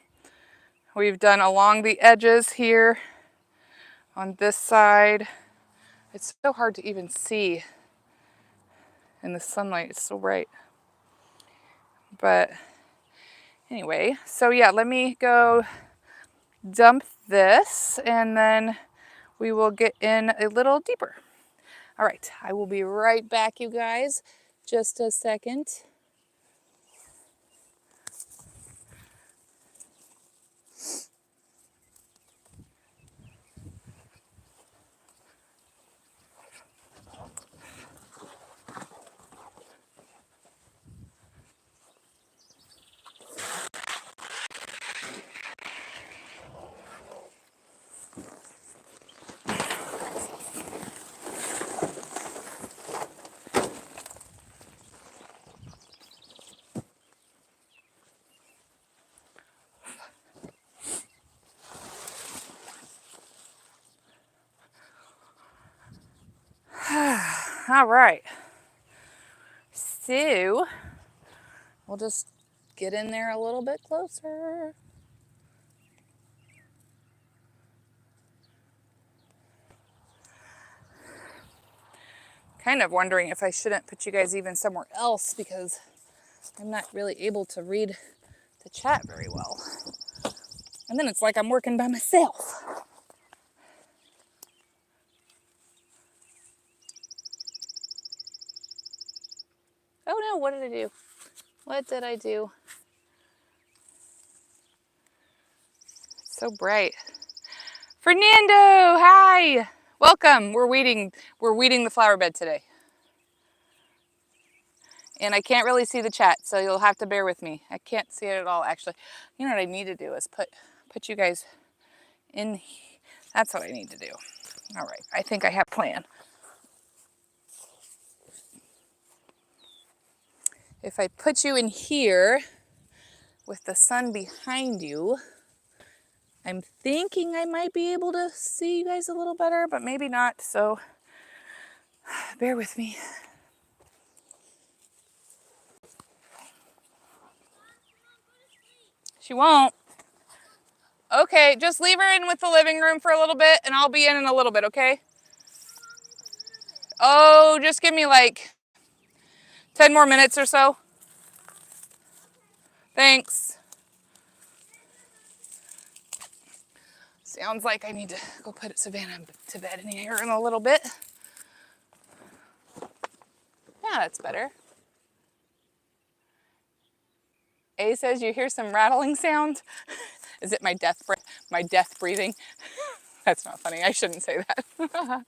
We've done along the edges here on this side. It's so hard to even see in the sunlight. It's so bright. But anyway, so yeah, let me go dump this and then we will get in a little deeper. All right, I will be right back, you guys. Just a second. All right, so we'll just get in there a little bit closer. Kind of wondering if I shouldn't put you guys even somewhere else because I'm not really able to read the chat very well. And then it's like I'm working by myself. Oh no, what did I do? What did I do? It's so bright. Fernando, hi. Welcome. We're weeding the flower bed today. And I can't really see the chat, so you'll have to bear with me. I can't see it at all, actually. You know what I need to do is put you guys in. That's what I need to do. All right, I think I have a plan. If I put you in here with the sun behind you, I'm thinking I might be able to see you guys a little better, but maybe not, so bear with me. She won't. Okay, just leave her in with the living room for a little bit, and I'll be in a little bit, okay? Oh, just give me like 10 more minutes or so. Thanks. Sounds like I need to go put Savannah to bed in here in a little bit. Yeah, that's better. A says you hear some rattling sound. Is it my death breathing? That's not funny. I shouldn't say that.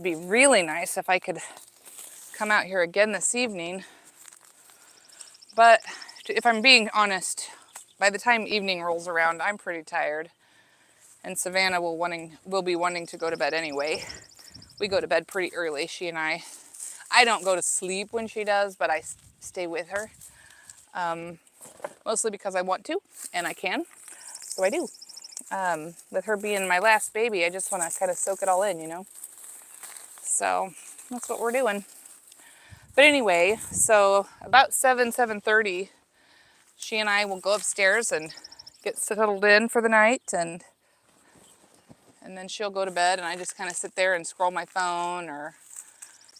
It'd be really nice if I could come out here again this evening. But if I'm being honest, by the time evening rolls around, I'm pretty tired. And Savannah will be wanting to go to bed anyway. We go to bed pretty early, she and I. I don't go to sleep when she does, but I stay with her. Mostly because I want to, and I can, so I do. With her being my last baby, I just want to kind of soak it all in, you know? So that's what we're doing. But anyway, so about 7:30, she and I will go upstairs and get settled in for the night, and then she'll go to bed, and I just kind of sit there and scroll my phone or,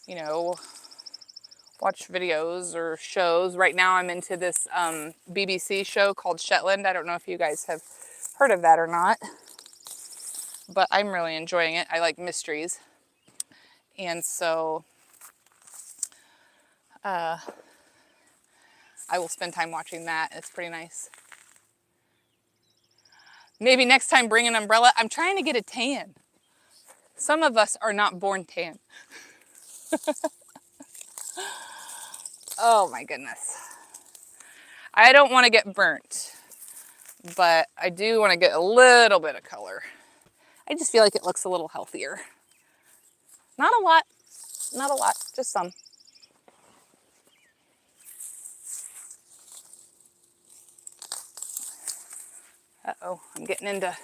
you know, watch videos or shows. Right now I'm into this BBC show called Shetland. I don't know if you guys have heard of that or not, but I'm really enjoying it. I like mysteries. And so I will spend time watching that. It's pretty nice. Maybe next time bring an umbrella. I'm trying to get a tan. Some of us are not born tan. Oh my goodness. I don't want to get burnt, but I do want to get a little bit of color. I just feel like it looks a little healthier. Not a lot, just some. Uh-oh, I'm getting into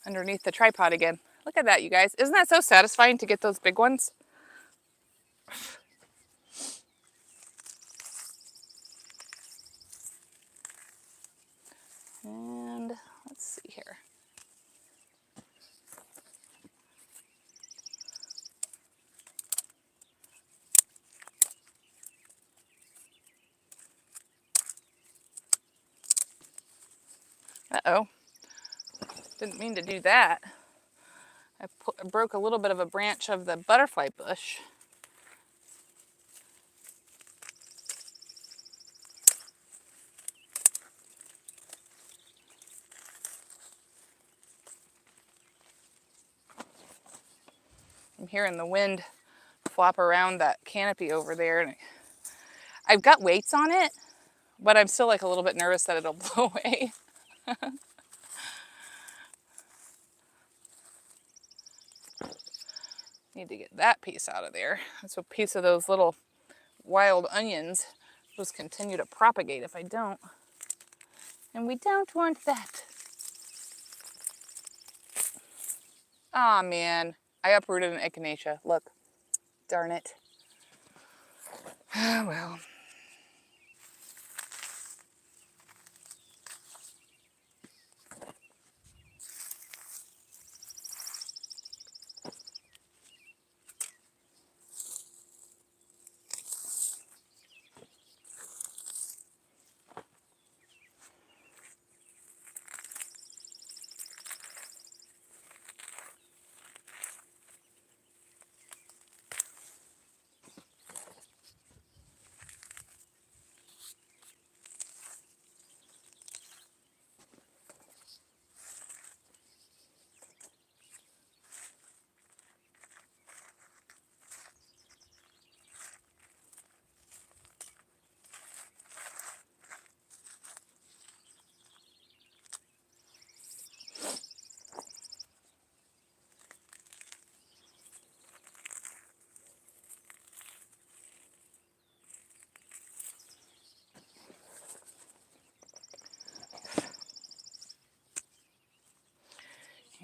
underneath the tripod again. Look at that, you guys. Isn't that so satisfying to get those big ones? And let's see here. Uh-oh, didn't mean to do that. I broke a little bit of a branch of the butterfly bush. I'm hearing the wind flop around that canopy over there. And I've got weights on it, but I'm still like a little bit nervous that it'll blow away. Need to get that piece out of there. That's a piece of those little wild onions. Just continue to propagate if I don't. And we don't want that. Aw, man. I uprooted an echinacea. Look. Darn it. Oh, well.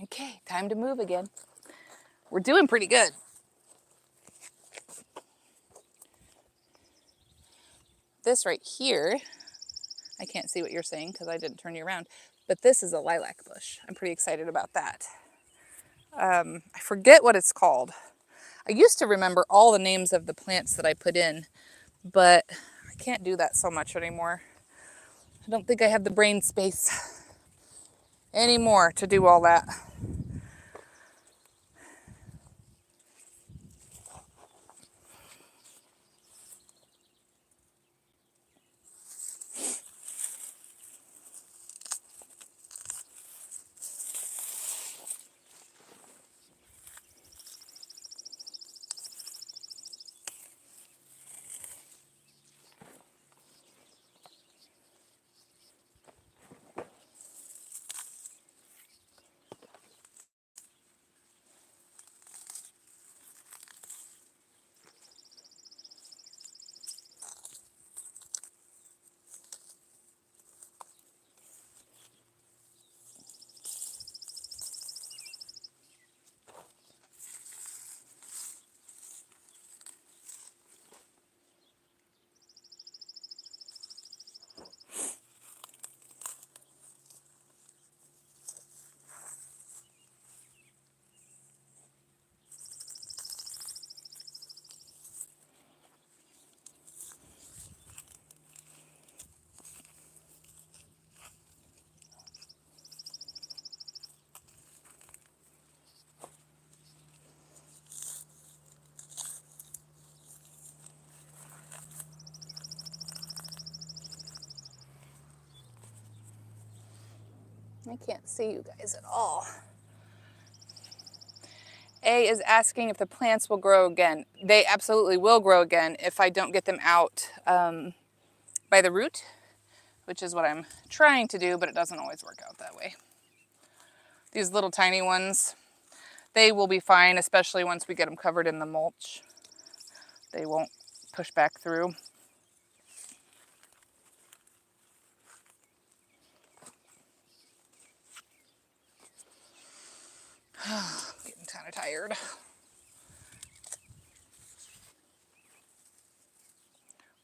Okay, time to move again. We're doing pretty good. This right here, I can't see what you're saying because I didn't turn you around, but this is a lilac bush. I'm pretty excited about that. I forget what it's called. I used to remember all the names of the plants that I put in, but I can't do that so much anymore. I don't think I have the brain space anymore to do all that. I can't see you guys at all. A is asking if the plants will grow again. They absolutely will grow again if I don't get them out by the root, which is what I'm trying to do, but it doesn't always work out that way. These little tiny ones, they will be fine, especially once we get them covered in the mulch. They won't push back through. Getting kind of tired.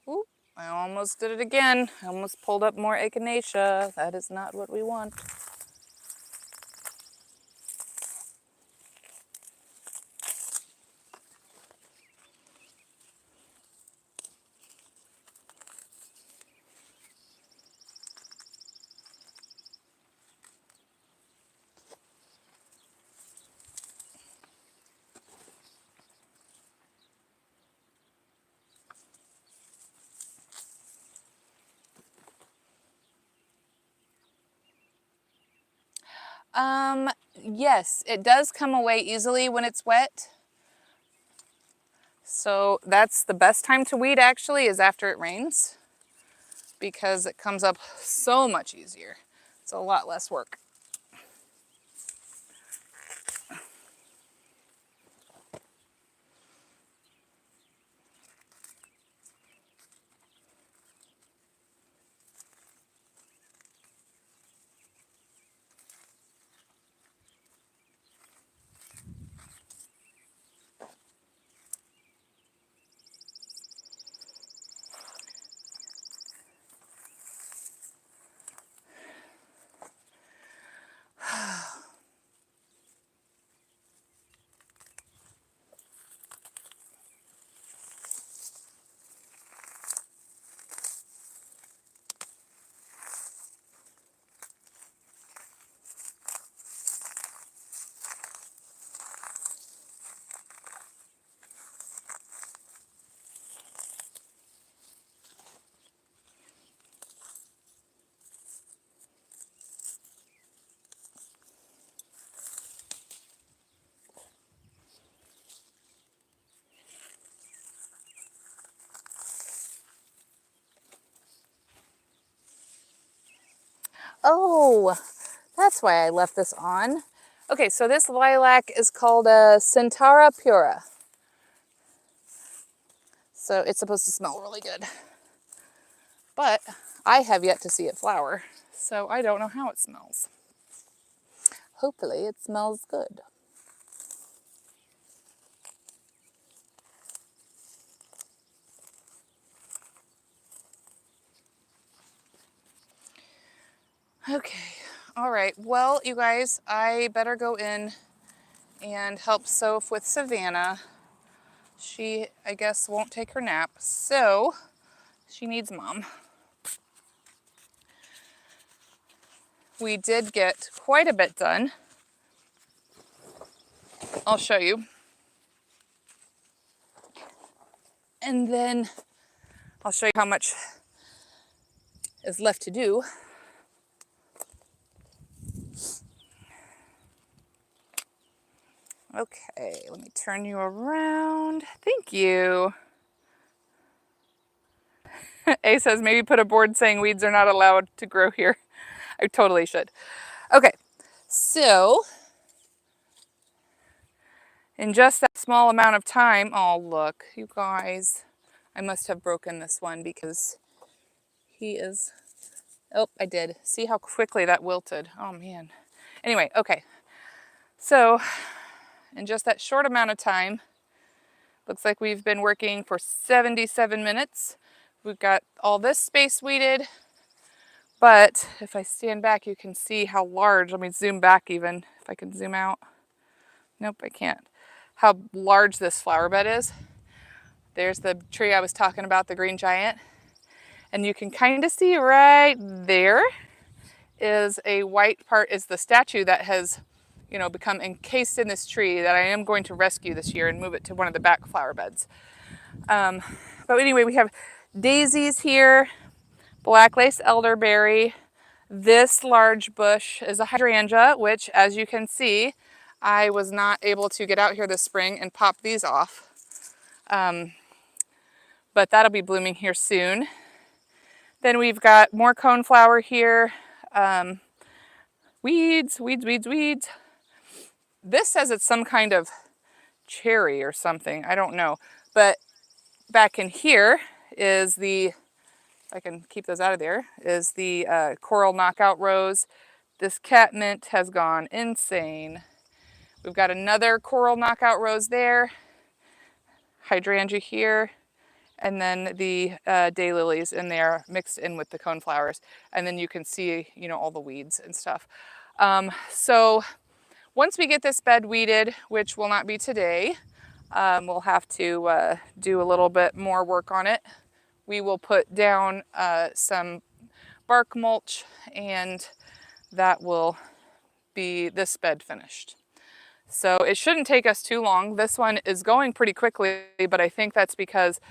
Ooh, I almost did it again. I almost pulled up more echinacea. That is not what we want. Yes, it does come away easily when it's wet. So that's the best time to weed actually, is after it rains, because it comes up so much easier. It's a lot less work. Oh, that's why I left this on. Okay, so this lilac is called a Centara Pura. So it's supposed to smell really good. But I have yet to see it flower, so I don't know how it smells. Hopefully it smells good. Okay, all right. Well, you guys, I better go in and help Soph with Savannah. She, I guess, won't take her nap, so she needs mom. We did get quite a bit done. I'll show you. And then I'll show you how much is left to do. Okay, let me turn you around. Thank you. A says maybe put a board saying weeds are not allowed to grow here. I totally should. Okay, so in just that small amount of time, oh look, you guys, I must have broken this one because he is, oh, I did. See how quickly that wilted. Oh man. Anyway, okay. So in just that short amount of time, looks like we've been working for 77 minutes. We've got all this space weeded, but if I stand back, you can see how large, let me zoom back even, if I can zoom out. Nope, I can't. How large this flower bed is. There's the tree I was talking about, the green giant. And you can kind of see right there is a white part, is the statue that has, you know, become encased in this tree that I am going to rescue this year and move it to one of the back flower beds. But anyway, we have daisies here, black lace elderberry, This large bush is a hydrangea, which, as you can see, I was not able to get out here this spring and pop these off. But that'll be blooming here soon. Then we've got more coneflower here. Weeds, weeds, weeds, weeds. This says it's some kind of cherry or something. I don't know. But back in here is the, if I can keep those out of there, is the coral knockout rose. This catmint has gone insane. We've got another coral knockout rose there, hydrangea here, and then the daylilies in there mixed in with the coneflowers. And then you can see, you know, all the weeds and stuff. So once we get this bed weeded, which will not be today, we'll have to do a little bit more work on it. We will put down some bark mulch, and that will be this bed finished. So it shouldn't take us too long. This one is going pretty quickly, but I think that's because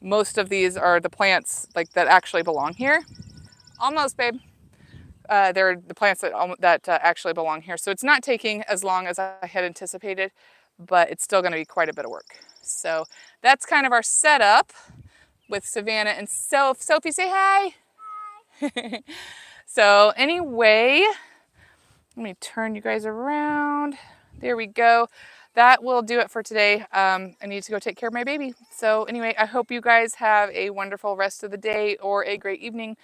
most of these are the plants like that actually belong here. Almost, babe. They're the plants that actually belong here. So it's not taking as long as I had anticipated, but it's still going to be quite a bit of work. So that's kind of our setup with Savannah and Soph. Sophie, say hi. Hi. So anyway, let me turn you guys around. There we go. That will do it for today. I need to go take care of my baby. So anyway, I hope you guys have a wonderful rest of the day or a great evening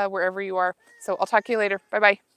wherever you are. So I'll talk to you later. Bye-bye.